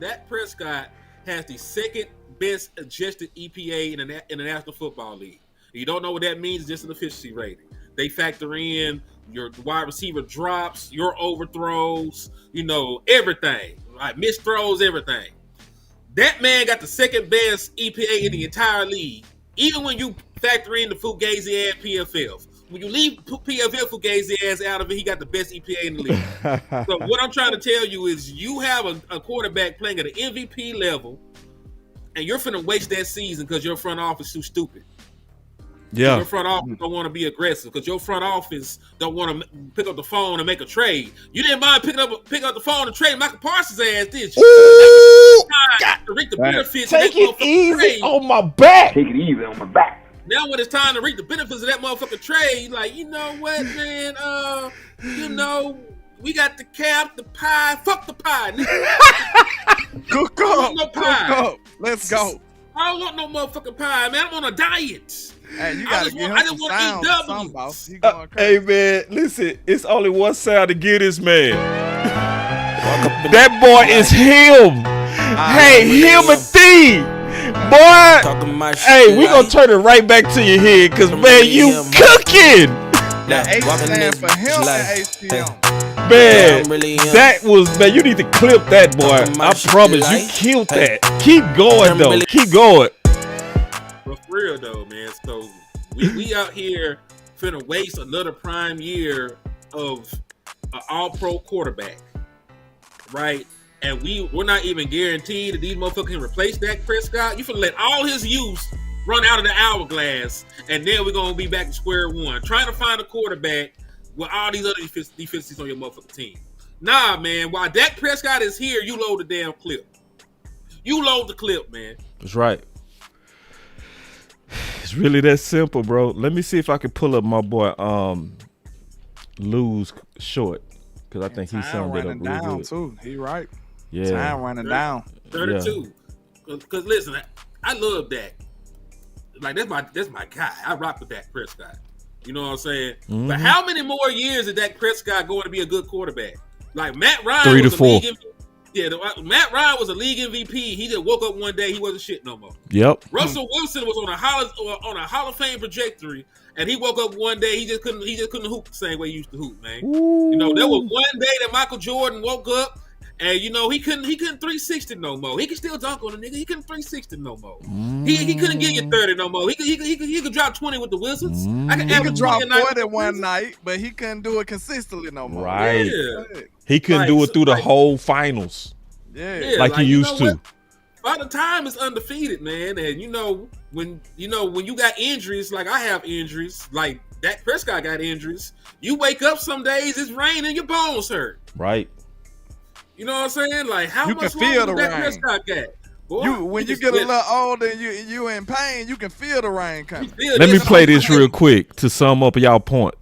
Dak Prescott has the second best adjusted EPA in the National Football League. You don't know what that means, it's just an efficiency rating. They factor in your wide receiver drops, your overthrows, everything. Like missed throws, everything. That man got the second best EPA in the entire league, even when you factor in the Fugazi ass PFF. When you leave PFF Fugazi ass out of it, he got the best EPA in the league. So what I'm trying to tell you is you have a quarterback playing at an MVP level, and you're finna waste that season because your front office is too stupid. Yeah. Your front office don't want to be aggressive because your front office don't want to pick up the phone and make a trade. You didn't mind picking up the phone and trade Michael Parsons' ass, did you? Ooh, to reap the benefits take of that it easy trade. on my back. Take it easy on my back. Now when it's time to reap the benefits of that motherfucking trade, like, you know what, man? We got the cap, the pie. Fuck the pie, nigga. Cook no pie. Cook up. Let's go. I don't want no motherfucking pie, man. I'm on a diet. Hey, you gotta get him I just some want to sound eat or W's. something, boss. He going crazy. Hey, man, listen. It's only one sound to get this man. That boy is him. Hey, him and thee. Boy, hey, we gonna turn it right back to your head, because, man, you cooking. The H stand for him and HTM. Man, that was, man, you need to clip that, boy. I promise, you killed that. Keep going, though. Keep going. But for real, though, man, so we out here finna waste another prime year of an all-pro quarterback, right? And we're not even guaranteed that these motherfuckers can replace Dak Prescott. You finna let all his youth run out of the hourglass, and then we're gonna be back to square one, trying to find a quarterback with all these other deficiencies on your motherfucking team. Nah, man, while Dak Prescott is here, you load the damn clip. You load the clip, man. That's right. It's really that simple, bro. Let me see if I can pull up my boy Lou's short, because I think he summed it up real down good. too. He right. Yeah. Time running down. 32. Because listen, I love Dak. Like that's my guy. I rock with Dak Prescott. You know what I'm saying? Mm-hmm. But how many more years is Dak Prescott going to be a good quarterback? Like Matt Ryan 3 to was 4. a league MVP. Yeah, Matt Ryan was a league MVP. He just woke up one day, he wasn't shit no more. Yep. Russell Wilson was on a Hall of Fame trajectory, and he woke up one day, he just couldn't hoop the same way he used to hoop, man. Ooh. There was one day that Michael Jordan woke up, and he couldn't 360 no more. He could still dunk on a nigga. He couldn't 360 no more. He couldn't get you 30 no more. He could drop 20 with the Wizards. He could drop 40 one night, but he couldn't do it consistently no more. Right. Yeah. He couldn't do it through the whole finals. Yeah. Like he used to. By the time it's undefeated, man, and when you got injuries, like I have injuries, like Dak Prescott got injuries, you wake up some days, it's raining, your bones hurt. Right. You know what I'm saying? Like how You much can feel longer the Dak rain. Prescott got? Boy, When you get a little older and you in pain, you can feel the rain coming. Let me play this real quick to sum up y'all point.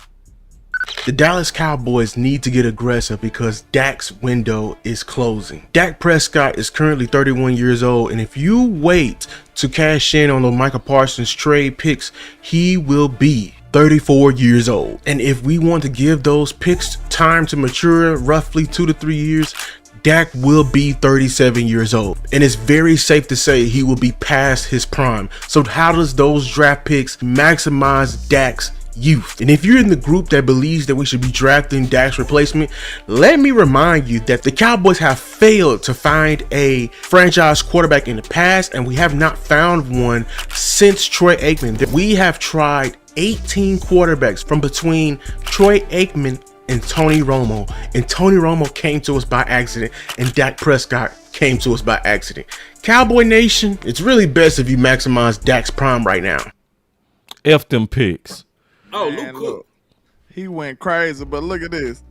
The Dallas Cowboys need to get aggressive because Dak's window is closing. Dak Prescott is currently 31 years old, and if you wait to cash in on the Michael Parsons trade picks, he will be 34 years old. And if we want to give those picks time to mature, roughly 2 to 3 years, Dak will be 37 years old, and it's very safe to say he will be past his prime. So how does those draft picks maximize Dak's youth? And if you're in the group that believes that we should be drafting Dak's replacement, let me remind you that the Cowboys have failed to find a franchise quarterback in the past, and we have not found one since Troy Aikman. We have tried 18 quarterbacks from between Troy Aikman and Tony Romo, and Tony Romo came to us by accident, and Dak Prescott came to us by accident. Cowboy Nation, it's really best if you maximize Dak's prime right now. F them picks. Oh, Man, Luke Cook. he went crazy, but look at this.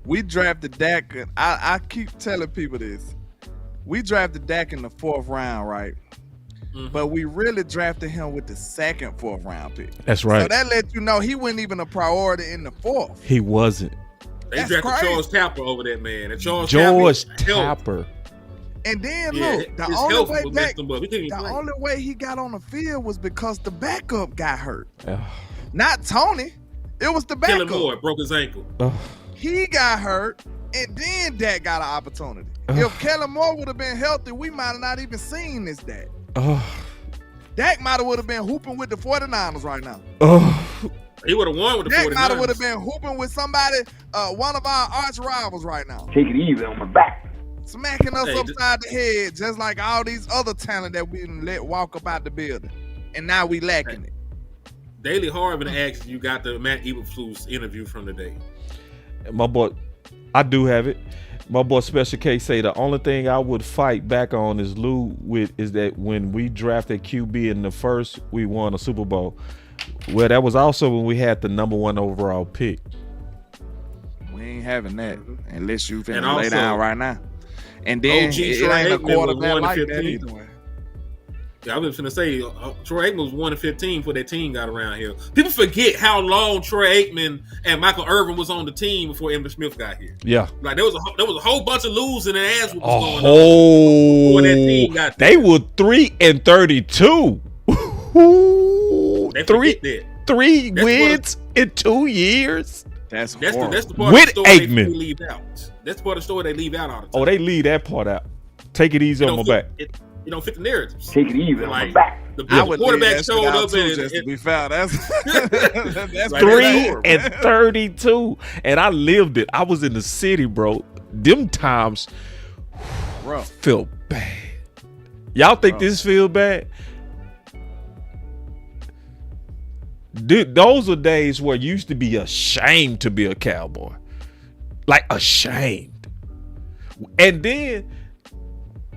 We drafted Dak. And I keep telling people this. We drafted Dak in the 4th round, right? Mm-hmm. But we really drafted him with the 2nd, 4th round pick. That's right. So that lets you know he wasn't even a priority in the 4th. He wasn't. They That's drafted crazy. Charles Tapper over that man. And Charles George Tapper, Tapper. And then Yeah, look, the his only health way was Dak, messed him up. He couldn't even the play. only way he got on the field was because the backup got hurt. Ugh. Not Tony. It was the backup. Kellen Moore broke his ankle. Ugh. He got hurt, and then Dak got an opportunity. If Kellen Moore would have been healthy, we might have not even seen this Dak. Ugh. Dak might have would have been hooping with the 49ers right now. Ugh. He would have won with the Dak 49ers. might have would have been hooping with somebody, one of our arch rivals right now. Take it easy on my back. Smacking us Hey, upside the head, just like all these other talent that we done let walk up out the building. And now we lacking it. Daily Harvin asked you got the Matt Eberflus interview from today. My boy, I do have it. My boy Special K say the only thing I would fight back on is Lou with is that when we drafted QB in the first, we won a Super Bowl. Well, that was also when we had the number 1 overall pick. We ain't having that unless you finna And lay also, down right now. And then OG it Troy ain't a Aikman was quarterback 1 like to that 15. either way. Yeah, I was going to say, Troy Aikman was 1-15 before that team got around here. People forget how long Troy Aikman and Michael Irvin was on the team before Emmitt Smith got here. Yeah. Like there was a whole bunch of losing and ass whoopings A going on whole. before that team got They were 3-32. They Three forget that. three That's wins in 2 years. That's That's horrible. the part With of the story they Aikman. leave out. That's part of the story they leave out all the time. Oh, they leave that part out. Take it easy on my back. You don't fit the narratives. Take it easy on my Like, back. The I would leave quarterback that shit showed out up too, and just to be foul. That's Like, that's 3-32, and I lived it. I was in the city, bro. Them times rough. felt bad. Y'all think this feel bad? Dude, those are days where you used to be ashamed to be a Cowboy. Like ashamed. And then,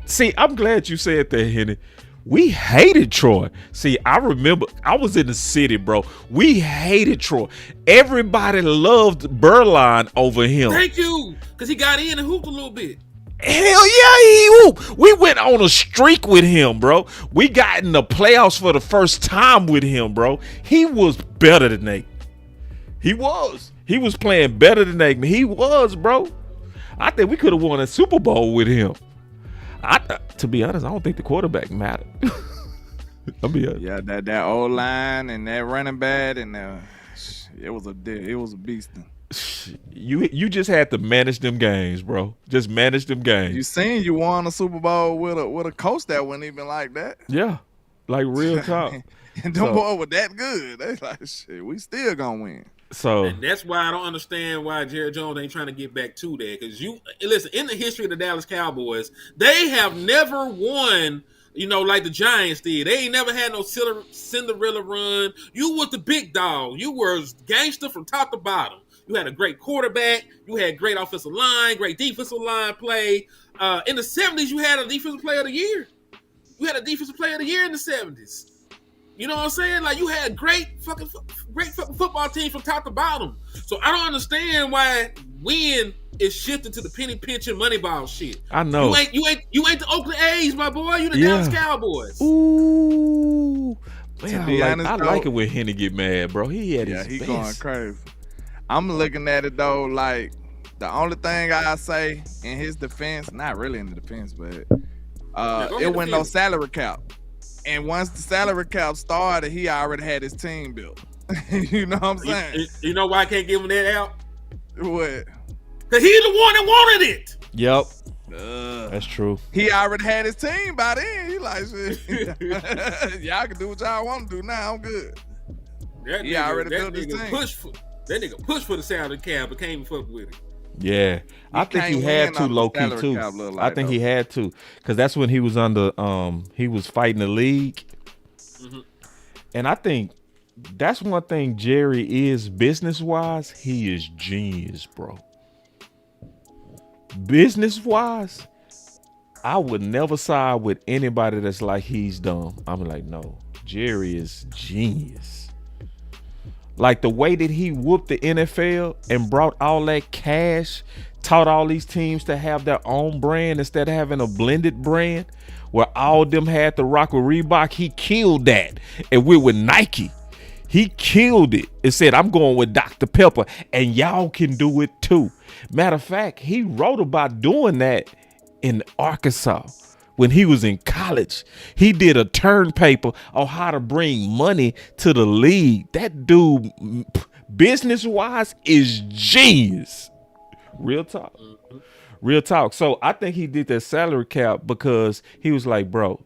see, I'm glad you said that, Henny. We hated Troy. See, I remember I was in the city, bro. We hated Troy. Everybody loved Burline over him. thank you, because he got in and hooped a little bit. Hell yeah, he whooped. We went on a streak with him, bro. We got in the playoffs for the first time with him, bro. He was better than Nate. He was. He was playing better than Nate. He was, bro. I think we could have won a Super Bowl with him. To be honest, I don't think the quarterback mattered. I'll be honest. Yeah, that old line and that running back and it was a beast. You just had to manage them games, bro. Just manage them games. You seen you won a Super Bowl with a coach that wasn't even like that. Yeah, like real talk. And them boys were that good. They like shit. We still gonna win. So And that's why I don't understand why Jerry Jones ain't trying to get back to that. Because you listen, in the history of the Dallas Cowboys, they have never won, like the Giants did. They ain't never had no Cinderella run. You was the big dog. You were gangster from top to bottom. You had a great quarterback. You had great offensive line, great defensive line play. In the 70s, you had a defensive player of the year. You had a defensive player of the year in the 70s. You know what I'm saying? Like, you had great fucking football team from top to bottom. So I don't understand why win is shifted to the penny pinching Moneyball shit. I know. You ain't the Oakland A's, my boy. You the Dallas Cowboys. Ooh, man, I honest, like it when Henny get mad, bro. He had his he best. going crazy. I'm looking at it though, like the only thing I say in his defense, not really in the defense, but it wasn't no salary cap. And once the salary cap started, he already had his team built. You know what I'm saying? You know why I can't give him that out? What? Because he's the one that wanted it. Yep. That's true. He already had his team by then. He like, shit. Y'all can do what y'all want to do now. I'm good. He already built his team. That nigga pushed for the salary cap but can't even fuck with it. Yeah, I think he had to low key too. I think he had to, because that's when he was under he was fighting the league, and I think that's one thing Jerry is business wise. He is genius, bro. Business wise, I would never side with anybody that's like he's dumb. I'm like, no, Jerry is genius. Like the way that he whooped the NFL and brought all that cash, taught all these teams to have their own brand instead of having a blended brand where all of them had to rock with Reebok. He killed that. And we're with Nike. He killed it and said, I'm going with Dr. Pepper and y'all can do it too. Matter of fact, he wrote about doing that in Arkansas when he was in college. He did a turn paper on how to bring money to the league. That dude, business-wise, is genius. Real talk. Real talk. So I think he did that salary cap because he was like, bro,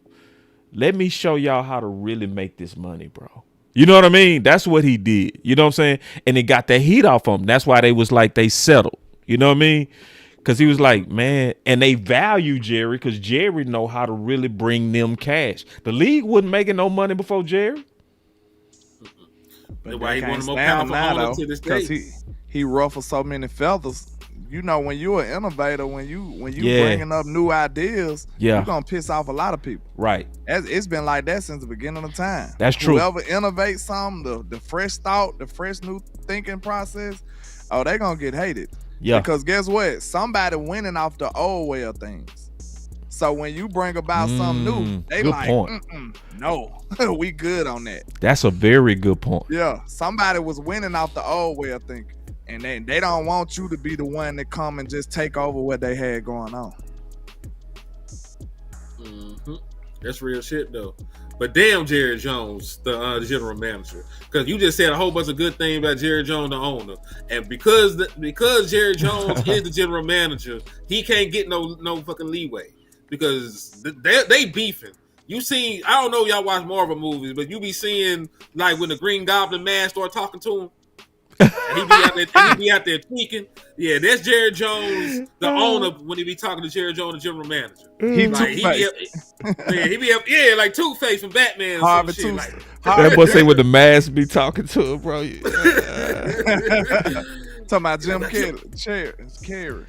let me show y'all how to really make this money, bro. You know what I mean? That's what he did. You know what I'm saying? And it got that heat off him. That's why they was like, they settled. You know what I mean? Because he was like, man, and they value Jerry because Jerry know how to really bring them cash. The league wasn't making no money before Jerry. But why he can't one of the more stand him powerful now, owners though, to this because day. he ruffles so many feathers. You know, when you're an innovator, when you Yeah. bringing up new ideas, Yeah. you're gonna piss off a lot of people. Right. It's been like that since the beginning of time. That's true. Whoever innovates something, the fresh thought, the fresh new thinking process, oh, they gonna get hated. Yeah. Because guess what? Somebody winning off the old way of things. So when you bring about something new, they good like, point. no, we good on that. That's a very good point. Yeah, somebody was winning off the old way of thinking. And they don't want you to be the one that come and just take over what they had going on. That's real shit though. But damn Jerry Jones, the general manager, because you just said a whole bunch of good things about Jerry Jones, the owner, and because Jerry Jones is the general manager, he can't get no fucking leeway because they beefing. You seen? I don't know, y'all watch Marvel movies, but you be seeing like when the Green Goblin man start talking to him. And he be out there tweaking. Yeah, that's Jerry Jones, the owner, when he be talking to Jerry Jones, the general manager. He be up, yeah, like Two-Face from Batman. Or Harvey some shit. Like, That boy say with the mask be talking to him, bro. Talking about Jim Carrey.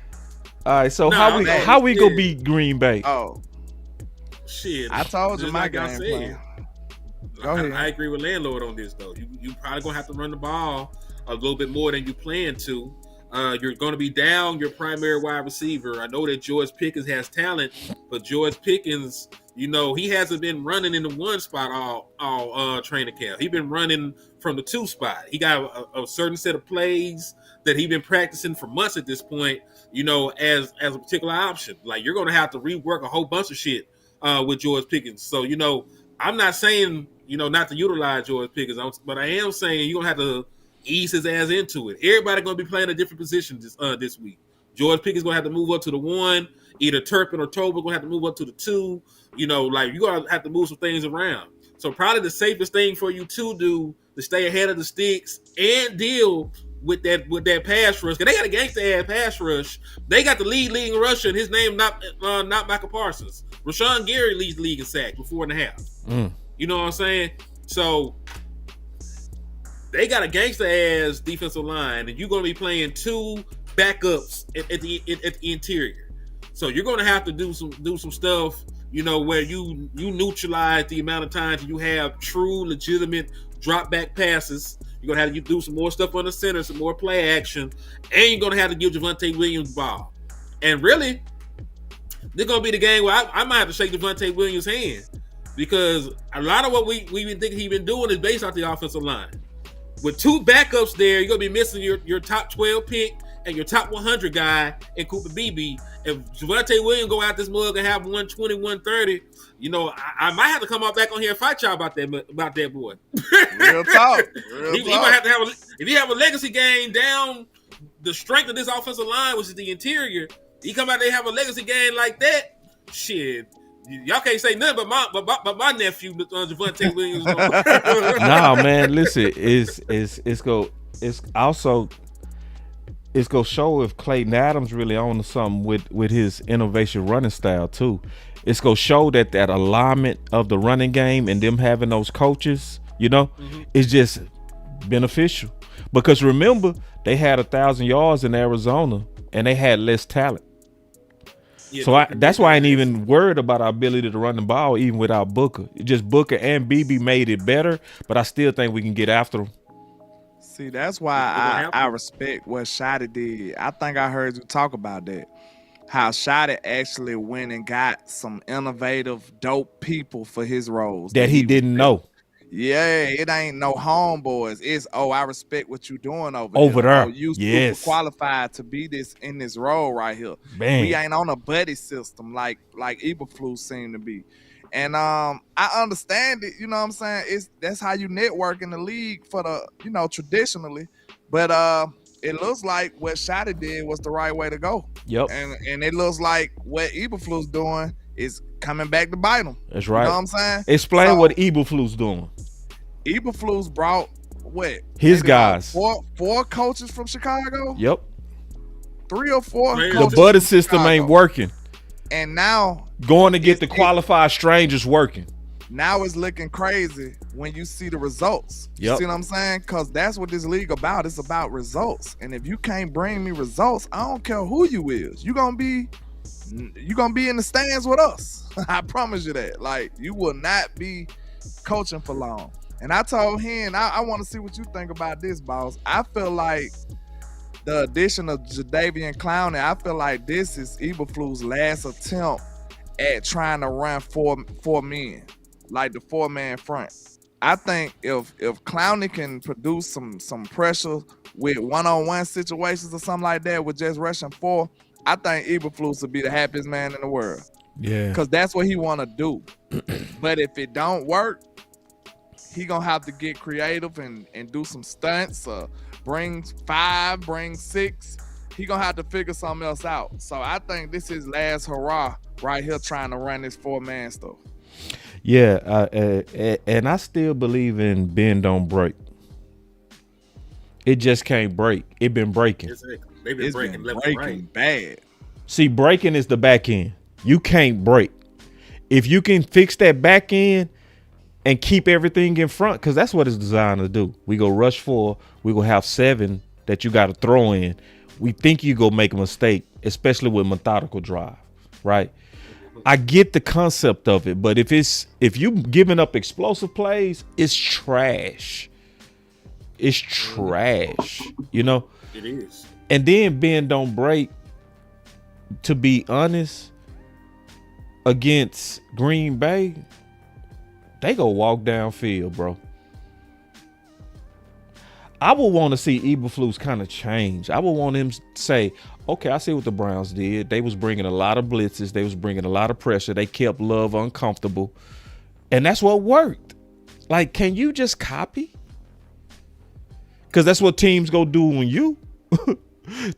All right, so Nah, how we gonna beat Green Bay? Oh, shit. I told you just my like I game said. plan. Go ahead. I agree with Landlord on this though. You probably gonna have to run the ball a little bit more than you plan to. You're going to be down your primary wide receiver. I know that George Pickens has talent, but George Pickens, you know, he hasn't been running in the one spot all training camp. He's been running from the two spot. He got a certain set of plays that he's been practicing for months at this point, you know, as a particular option. Like, you're going to have to rework a whole bunch of shit with George Pickens. So, you know, I'm not saying, you know, not to utilize George Pickens, but I am saying you're going to have to ease his ass into it. Everybody going to be playing a different position this week. George Pickens going to have to move up to the one. Either Turpin or Toba going to have to move up to the two. You know, like, you're going to have to move some things around. So probably the safest thing for you to do to stay ahead of the sticks and deal with that pass rush. Because they got a gangster-ass pass rush. They got the leading rusher, and his name not Michael Parsons. Rashawn Gary leads the league in sacks with 4.5. You know what I'm saying? So they got a gangster-ass defensive line, and you're going to be playing two backups at the interior. So you're going to have to do some stuff, you know, where you neutralize the amount of times you have true, legitimate drop-back passes. You're going to have to do some more stuff on the center, some more play action, and you're going to have to give Javonte Williams the ball. And really, this is going to be the game where I might have to shake Javonte Williams' hand, because a lot of what we've been thinking he's been doing is based off the offensive line. With two backups there, you're going to be missing your top 12 pick and your top 100 guy in Cooper Beebe. If Javonte Williams go out this mug and have 120, 130, you know, I might have to come out back on here and fight y'all about that boy. Real talk. He might have to have if he have a legacy game down the strength of this offensive line, which is the interior, he come out there and have a legacy game like that, shit. Y'all can't say nothing but my nephew, Javonte Williams. Nah, man, listen, it's gonna show if Clayton Adams really on to something with his innovation running style too. It's gonna show that alignment of the running game and them having those coaches, you know, is just beneficial. Because remember, they had 1,000 yards in Arizona and they had less talent. Yeah, so that's why I ain't even worried about our ability to run the ball even without Booker. Just Booker and BB made it better, but I still think we can get after them. See, that's why I respect what Shotty did. I think I heard you talk about that. How Shotty actually went and got some innovative, dope people for his roles that he didn't know. Yeah, it ain't no homeboys. It's I respect what you doing over Over here. there. Oh, you Yes. super qualified to be in this role right here. Man. We ain't on a buddy system like Eberflus seem to be. And I understand it, you know what I'm saying? That's how you network in the league for the, traditionally. But it looks like what Shotty did was the right way to go. Yep. And it looks like what Eberflus doing is coming back to bite him. That's right. You know what I'm saying? Explain what Eberflus doing. Eberflus brought what? His guys. Four coaches from Chicago? Yep. 3 or 4. The buddy system ain't working. And now going to get the qualified strangers working. Now it's looking crazy when you see the results. You see what I'm saying? Because that's what this league about. It's about results. And if you can't bring me results, I don't care who you is. You're gonna be in the stands with us. I promise you that. Like, you will not be coaching for long. And I told him, I want to see what you think about this, boss. I feel like the addition of Jadeveon Clowney, I feel like this is Eberflus' last attempt at trying to run four men, like the 4-man front. I think if Clowney can produce some pressure with one-on-one situations or something like that with just rushing 4, I think Eberflus will be the happiest man in the world. Yeah. Because that's what he want to do. But if it don't work, he gonna have to get creative and do some stunts, bring 5, bring 6. He gonna have to figure something else out. So I think this is last hurrah right here trying to run this 4-man stuff. Yeah, and I still believe in bend don't break. It just can't break. It been breaking. They've been breaking left and right. Bad. See, breaking is the back end. You can't break. If you can fix that back end and keep everything in front, because that's what it's designed to do. We go rush 4. We go have 7 that you got to throw in. We think you go make a mistake, especially with methodical drive, right? I get the concept of it, but if you giving up explosive plays, it's trash. It's trash, It is. And then bend don't break, to be honest, against Green Bay, they go walk downfield, bro. I would want to see Eberflus kind of change. I would want him to say, okay, I see what the Browns did. They was bringing a lot of blitzes. They was bringing a lot of pressure. They kept Love uncomfortable. And that's what worked. Like, can you just copy? Because that's what teams go do when you.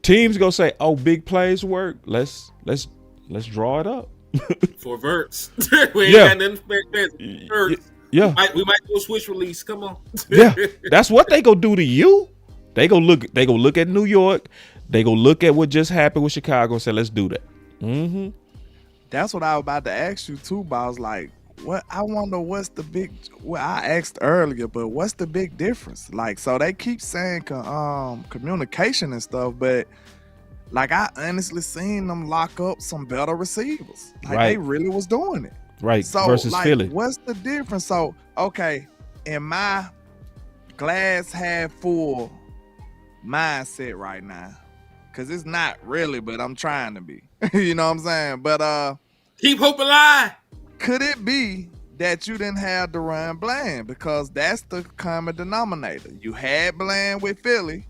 Teams go say, oh, big plays work. Let's draw it up. For verts. We ain't got nothing verts. Yeah. We might do a switch release. Come on. Yeah. That's what they go do to you. They go look at New York. They go look at what just happened with Chicago and say, let's do that. Mm-hmm. That's what I was about to ask you too, boss. Like, what I wonder what's the big, well, I asked earlier, but what's the big difference? Like, so they keep saying communication and stuff, but like, I honestly seen them lock up some better receivers. Like, they really was doing it. Right. So, versus like, Philly. what's the difference? So, okay, in my glass half full mindset right now, because it's not really, but I'm trying to be. You know what I'm saying? But keep hope alive. Could it be that you didn't have Deron Bland? Because that's the common denominator. You had Bland with Philly.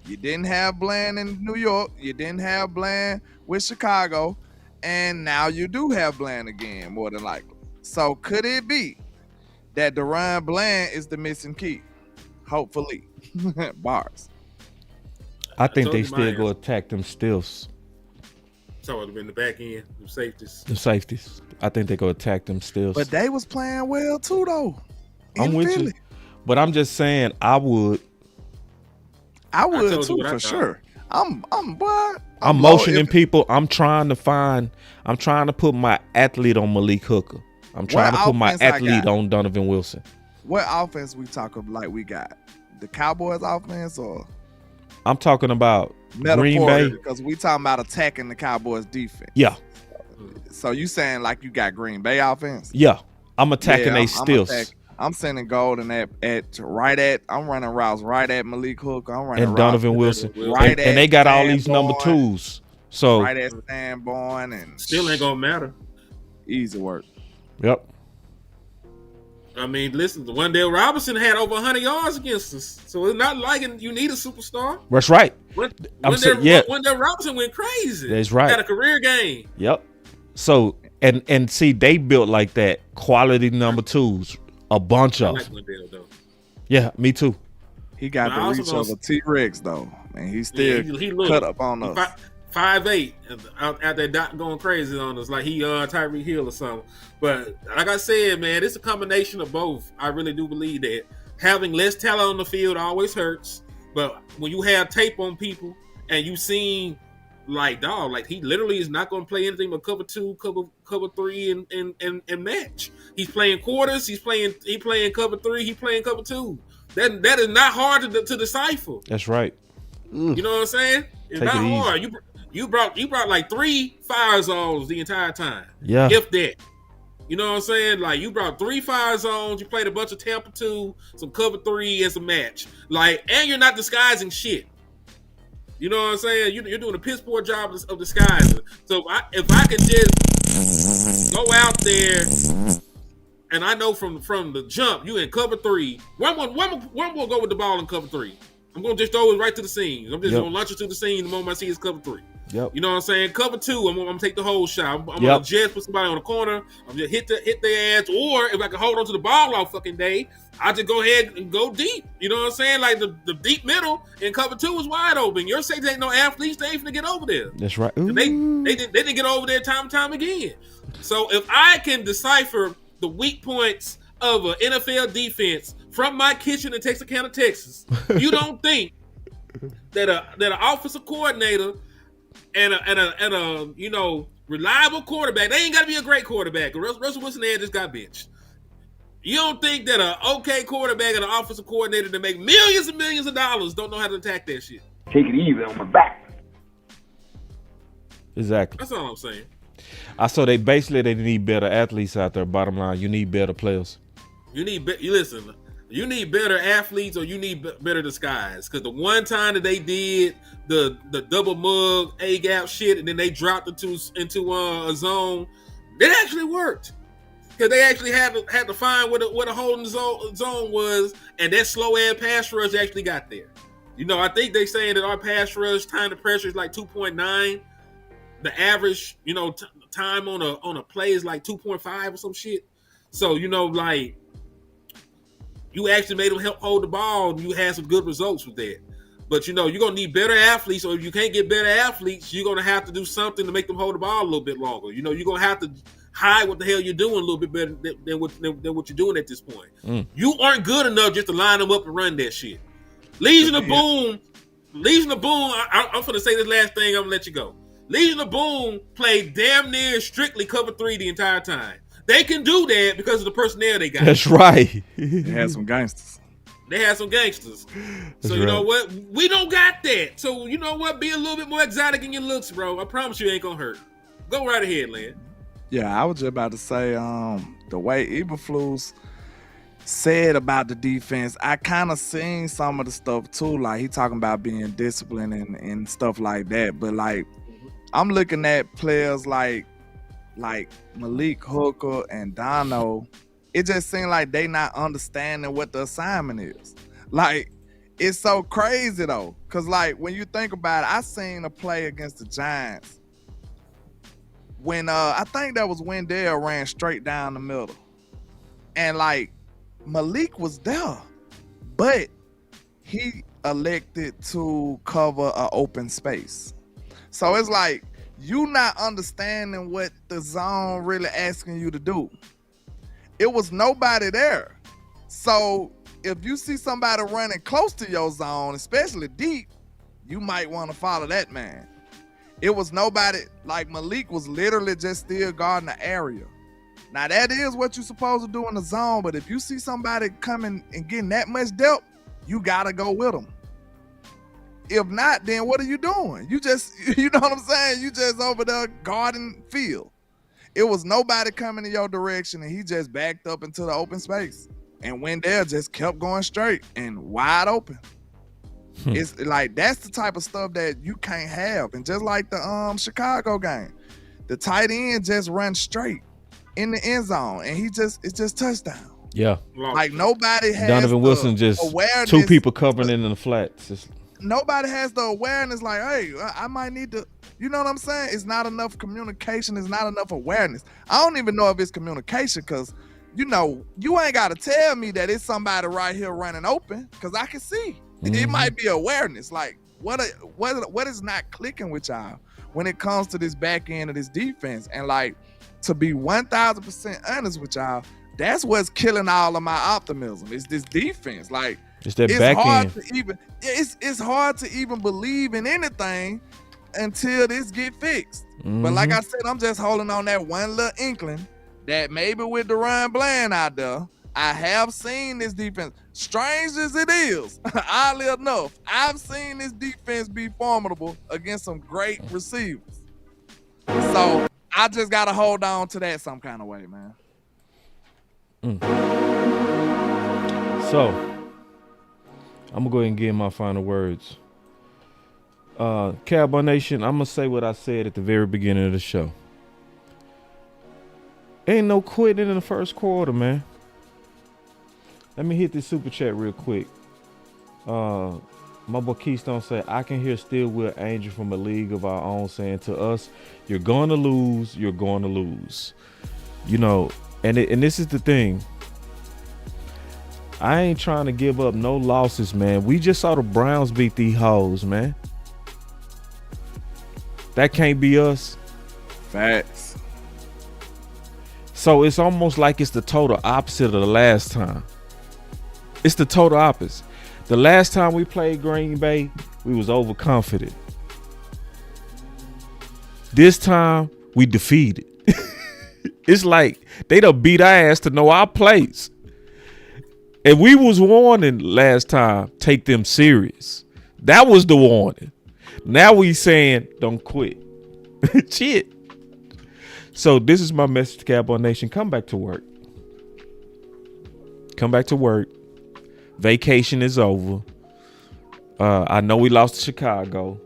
You didn't have Bland in New York. You didn't have Bland with Chicago. And now you do have Bland again, more than likely. So could it be that Deron Bland is the missing key? Hopefully. Bars. I think they still go attack them stiffs. So it would have been the back end, the safeties. The safeties. I think they go attack them stiffs. But they was playing well too, though. I'm with you. But I'm just saying, I would too, for sure. I'm motioning people. I'm trying to put my athlete on Malik Hooker. I'm trying to put my athlete on Donovan Wilson. What offense we talking like we got? The Cowboys offense, or I'm talking about Green Bay? Because we talking about attacking the Cowboys defense. Yeah. So you saying like you got Green Bay offense? Yeah. I'm attacking they stiffs. I'm sending Golden I'm running routes right at Malik Hooker. I'm running and Donovan Wilson. right And they got all these number Sanborn, 2s. So right at Sanborn, and Still ain't gonna matter. easy work. yep. I mean, listen, the Wendell Robinson had over 100 yards against us, so it's not like you need a superstar. That's right. Wendell Robinson went crazy. That's right. Had a career game. Yep. So and see, they built like that, quality number 2s, a bunch I of. like Wendell though. Yeah, me too. He got But I the also reach of a T-Rex though, and he still he cut up on us. 5'8", out there going crazy on us like he Tyreek Hill or something. But like I said, man, it's a combination of both. I really do believe that having less talent on the field always hurts. But when you have tape on people and you seen like he literally is not going to play anything but cover 2, cover 3, and match. He's playing quarters. He playing cover 3. He playing cover 2. That is not hard to decipher. That's right. You know what I'm saying? It's Take not it hard. You brought like 3 fire zones the entire time. Yeah. If that. You know what I'm saying? Like you brought 3 fire zones, you played a bunch of Tampa 2, some cover 3 and some match. Like, and you're not disguising shit. You know what I'm saying? You're doing a piss poor job of disguising. So if I could just go out there, and I know from the jump, you in cover 3. One will go with the ball in cover 3. I'm gonna just throw it right to the seams. I'm just gonna launch it to the seam the moment I see it's cover 3. Yep. You know what I'm saying? Cover 2, I'm gonna take the whole shot. I'm gonna just put somebody on the corner. I'm just hit their ass. Or if I can hold on to the ball all fucking day, I just go ahead and go deep. You know what I'm saying? Like the deep middle in cover 2 is wide open. Your safety ain't no athletes. They ain't finna get over there. That's right. They didn't get over there time and time again. So if I can decipher the weak points of an NFL defense from my kitchen in Texarkana, Texas, you don't think that an offensive coordinator and a reliable quarterback, they ain't got to be a great quarterback. Russell Wilson there just got benched. You don't think that an okay quarterback and an offensive coordinator that make millions and millions of dollars don't know how to attack that shit? Take it easy on my back. Exactly. That's all I'm saying. So they need better athletes out there. Bottom line, you need better players. You need better athletes, or you need better disguise. Because the one time that they did the double mug A gap shit, and then they dropped into a zone, that actually worked. Because they actually had to find what a holding zone was, and that slow ass pass rush actually got there. You know, I think they saying that our pass rush time to pressure is like 2.9. The average, time on a play is like 2.5 or some shit. So, like, you actually made them help hold the ball, and you had some good results with that. But, you're going to need better athletes, or if you can't get better athletes, you're going to have to do something to make them hold the ball a little bit longer. You're going to have to hide what the hell you're doing a little bit better than what you're doing at this point. You aren't good enough just to line them up and run that shit. Legion of Boom, I'm going to say this last thing, I'm going to let you go. Legion of Boom played damn near strictly cover 3 the entire time. They can do that because of the personnel they got. That's right. They had some gangsters. So you know what? We don't got that. So you know what? Be a little bit more exotic in your looks, bro. I promise you it ain't gonna hurt. Go right ahead, Land. Yeah, I was just about to say, the way Eberflus said about the defense, I kind of seen some of the stuff too. Like he talking about being disciplined and stuff like that. But like, I'm looking at players like Malik Hooker and Dono. It just seemed like they not understanding what the assignment is. Like, it's so crazy though. Cause like when you think about it, I seen a play against the Giants when I think that was Wendell ran straight down the middle. And like Malik was there, but he elected to cover an open space. So it's like you not understanding what the zone really asking you to do. It was nobody there. So if you see somebody running close to your zone, especially deep, you might want to follow that man. It was nobody. Like Malik was literally just still guarding the area. Now that is what you're supposed to do in the zone, but if you see somebody coming and getting that much depth, you gotta go with them. If not, then what are you doing? You just, you know what I'm saying? You just over there guarding field. It was nobody coming in your direction, and he just backed up into the open space. And Wendell just kept going straight and wide open. It's like that's the type of stuff that you can't have. And just like the Chicago game, the tight end just runs straight in the end zone, and it's just touchdown. Yeah. Like nobody has Donovan Wilson just awareness, 2 people covering in the flats. Nobody has the awareness like, hey, I might need to, you know what I'm saying? It's not enough communication. It's not enough awareness. I don't even know if it's communication because, you know, you ain't got to tell me that it's somebody right here running open because I can see. It might be awareness. Like, what is not clicking with y'all when it comes to this back end of this defense? And, like, to be 1,000% honest with y'all, that's what's killing all of my optimism. It's this defense. Like, it's that back end. It's hard to even believe in anything until this get fixed. But like I said, I'm just holding on that one little inkling that maybe with Deron Bland out there, I have seen this defense, strange as it is, oddly enough, I've seen this defense be formidable against some great receivers. So I just got to hold on to that some kind of way, man. So I'm gonna go ahead and give my final words. Cowboy Nation, I'm gonna say what I said at the very beginning of the show. Ain't no quitting in the first quarter, man. Let me hit this super chat real quick. My boy Keystone said, I can hear Still Will Angel from a league of our own saying to us, you're going to lose, you're going to lose. You know, and this is the thing. I ain't trying to give up no losses, man. We just saw the Browns beat these hoes, man. That can't be us. Facts. So it's almost like it's the total opposite of the last time. It's the total opposite. The last time we played Green Bay, we was overconfident. This time, we defeated. It's like they done beat our ass to know our place. And we was warning last time, take them serious. That was the warning. Now we saying, don't quit. Shit. So this is my message to Cowboy Nation. Come back to work. Come back to work. Vacation is over. I know we lost to Chicago.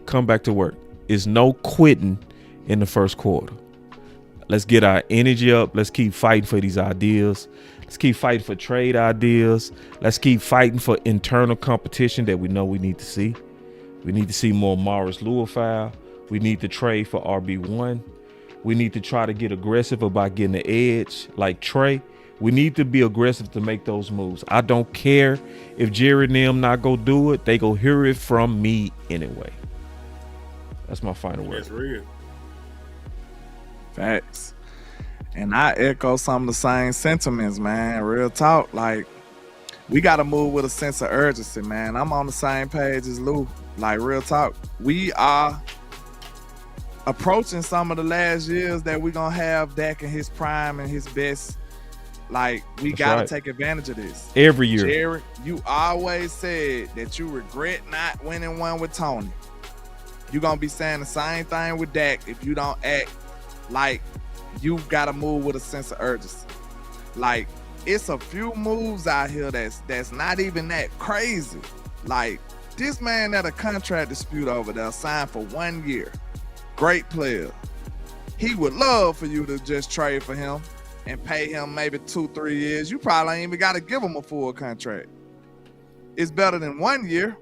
Come back to work. It's no quitting in the first quarter. Let's get our energy up. Let's keep fighting for these ideas. Let's keep fighting for trade ideas. Let's keep fighting for internal competition that we know we need to see. We need to see more Morris Lewis-Fowl. We need to trade for RB1. We need to try to get aggressive about getting the edge like Trey. We need to be aggressive to make those moves. I don't care if Jerry and them not go do it. They go hear it from me anyway. That's my final word. That's real. Facts. And I echo some of the same sentiments, man. Real talk. Like, we got to move with a sense of urgency, man. I'm on the same page as Lou. Like, real talk. We are approaching some of the last years that we're going to have Dak in his prime and his best. Like, we got to take advantage of this. Every year. Jerry, you always said that you regret not winning one with Tony. You're going to be saying the same thing with Dak if you don't act like you got to move with a sense of urgency. Like, it's a few moves out here that's not even that crazy. Like, this man had a contract dispute over there, signed for 1 year. Great player. He would love for you to just trade for him and pay him maybe 2-3 years. You probably ain't even got to give him a full contract. It's better than 1 year.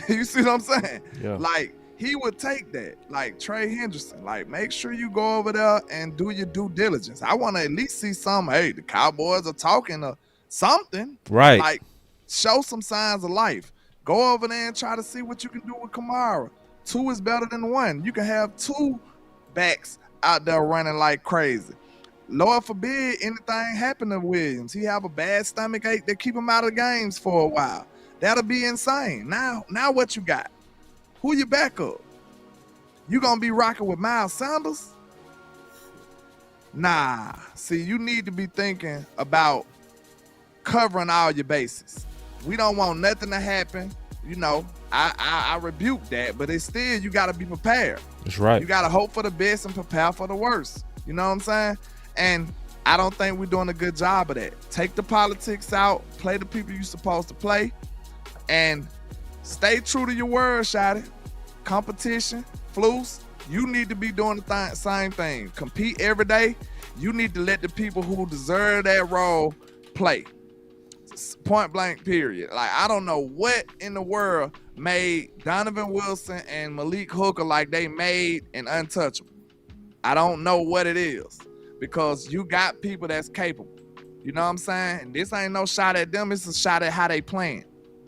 You see what I'm saying? Yeah. Like, he would take that. Like Trey Henderson. Like, make sure you go over there and do your due diligence. I want to at least see some, hey, the Cowboys are talking to something. Right. Like, show some signs of life. Go over there and try to see what you can do with Kamara. 2 is better than 1. You can have 2 backs out there running like crazy. Lord forbid anything happen to Williams. He have a bad stomach ache that keep him out of games for a while. That'll be insane. Now what you got? Who you back up? You gonna be rocking with Miles Sanders? Nah. See, you need to be thinking about covering all your bases. We don't want nothing to happen. You know, I rebuke that, but it's still, you got to be prepared. That's right. You got to hope for the best and prepare for the worst. You know what I'm saying? And I don't think we're doing a good job of that. Take the politics out, play the people you're supposed to play, and stay true to your word, Shotty. Competition, Flus, you need to be doing the same thing. Compete every day. You need to let the people who deserve that role play. Point blank, period. Like, I don't know what in the world made Donovan Wilson and Malik Hooker like they made an untouchable. I don't know what it is, because you got people that's capable. You know what I'm saying? And this ain't no shot at them. It's a shot at how they playing.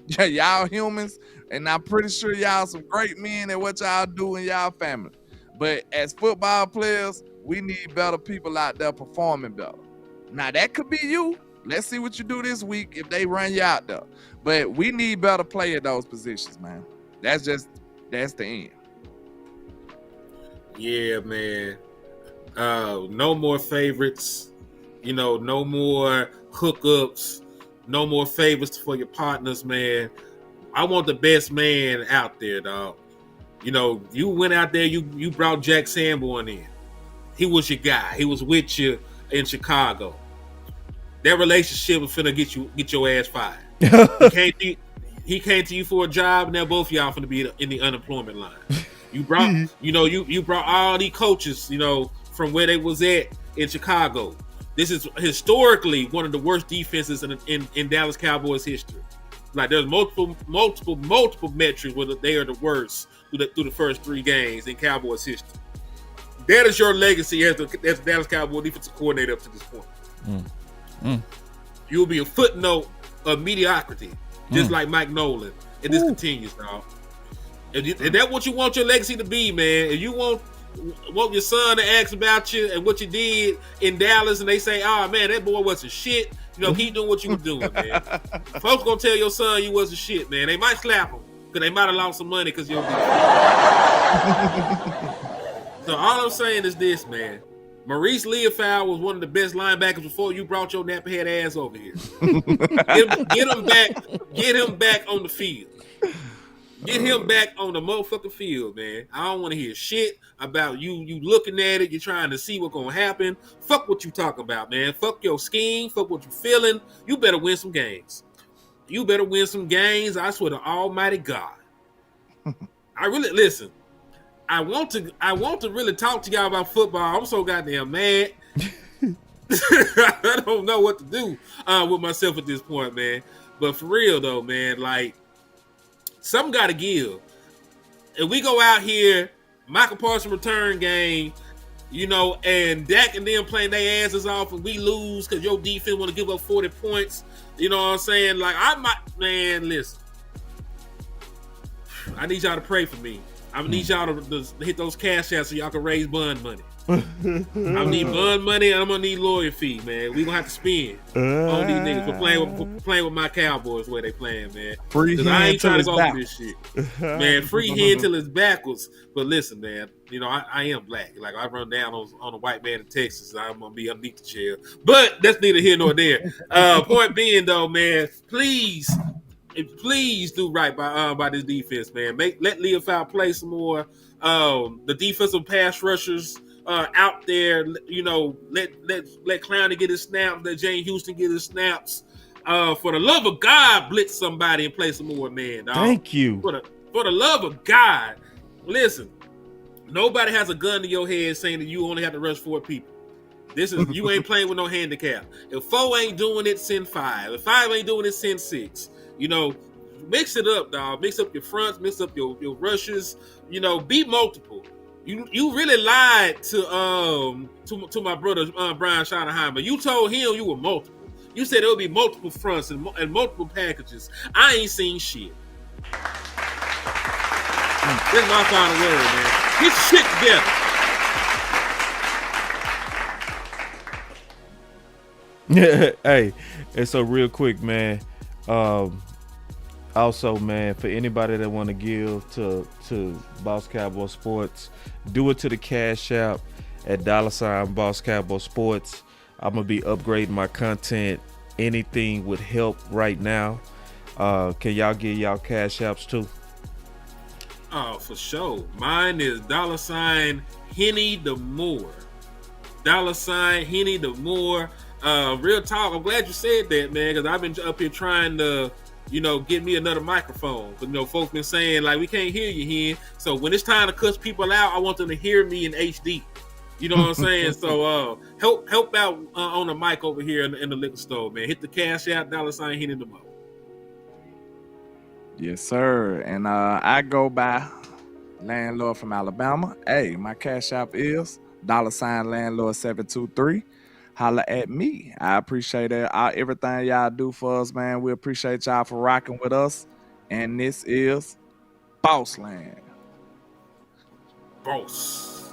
Yeah, y'all humans, and I'm pretty sure y'all some great men at what y'all do in y'all family. But as football players, we need better people out there performing better. Now, that could be you. Let's see what you do this week if they run you out there. But we need better play at those positions, man. That's the end. Yeah, man. No more favorites. You know, no more hookups. No more favors for your partners, man. I want the best man out there, dog. You know, you went out there, you brought Jack Sanborn in. He was your guy. He was with you in Chicago. That relationship was finna get your ass fired. He came to you for a job, and now both of y'all finna be in the unemployment line. You brought, you brought all these coaches, from where they was at in Chicago. This is historically one of the worst defenses in Dallas Cowboys history. Like, there's multiple metrics where they are the worst through the first 3 games in Cowboys history. That is your legacy as the Dallas Cowboys defensive coordinator up to this point. You'll be a footnote of mediocrity, just like Mike Nolan. And this continues, dog. And that's what you want your legacy to be, man. If you want your son to ask about you and what you did in Dallas, and they say, "Oh man, that boy wasn't shit," keep doing what you were doing, man. Folks gonna tell your son you wasn't shit, man. They might slap him because they might have lost some money because you'll be. So all I'm saying is this, man. Maurice Leofow was one of the best linebackers before you brought your nappy-head ass over here. Get him back on the field. Get him back on the motherfucking field, man. I don't want to hear shit about you looking at it. You're trying to see what's going to happen. Fuck what you talking about, man. Fuck your scheme. Fuck what you feeling. You better win some games. I swear to Almighty God. Listen. I want to really talk to y'all about football. I'm so goddamn mad. I don't know what to do with myself at this point, man. But for real though, man, like, something got to give. If we go out here, Michael Parsons return game, and Dak and them playing their asses off, and we lose because your defense want to give up 40 points. You know what I'm saying? Like, listen. I need y'all to pray for me. I need y'all to hit those cash apps so y'all can raise bond money. I need bond money, and I'm gonna need lawyer fee, man. We gonna have to spend on these niggas for playing with my Cowboys where they playing, man. Free hand I ain't trying to go back. through this shit, man. Free hand till it's backwards. But listen, man. I am black. Like, I run down on a white man in Texas, I'm gonna be underneath the chair. But that's neither here nor there. Point being, though, man, please do right by this defense, man. Let Leofow play some more. The defensive pass rushers out there, let Clowney get his snaps, let Jane Houston get his snaps. For the love of God, blitz somebody and play some more, man. Dog. Thank you. For the love of God, listen. Nobody has a gun to your head saying that you only have to rush 4 people. You ain't playing with no handicap. If 4 ain't doing it, send 5. If 5 ain't doing it, send 6. Mix it up, dog. Mix up your fronts, mix up your rushes. Be multiple. You really lied to my brother Brian Schottenheimer. You told him you were multiple. You said there would be multiple fronts and multiple packages. I ain't seen shit. That's my final word, man. Get your shit together. Hey, and so real quick, man. Also, man, for anybody that want to give to Boss Cowboy Sports, do it to the Cash App at $BossCowboySports. I'm gonna be upgrading my content. Anything would help right now. Can y'all give y'all Cash Apps too? Oh, for sure. Mine is $Henny the Moore. $Henny the more. Real talk. I'm glad you said that, man, because I've been up here trying to, get me another microphone. But folks been saying like we can't hear you here. So when it's time to cuss people out, I want them to hear me in HD. You know what I'm saying? So help out on the mic over here in the liquor store, man. Hit the cash out, $Henny the more. Yes, sir. And I go by Landlord from Alabama. Hey, my cash app is $Landlord723. Holla at me. I appreciate it. Everything y'all do for us, man. We appreciate y'all for rocking with us. And this is BossLand. Boss.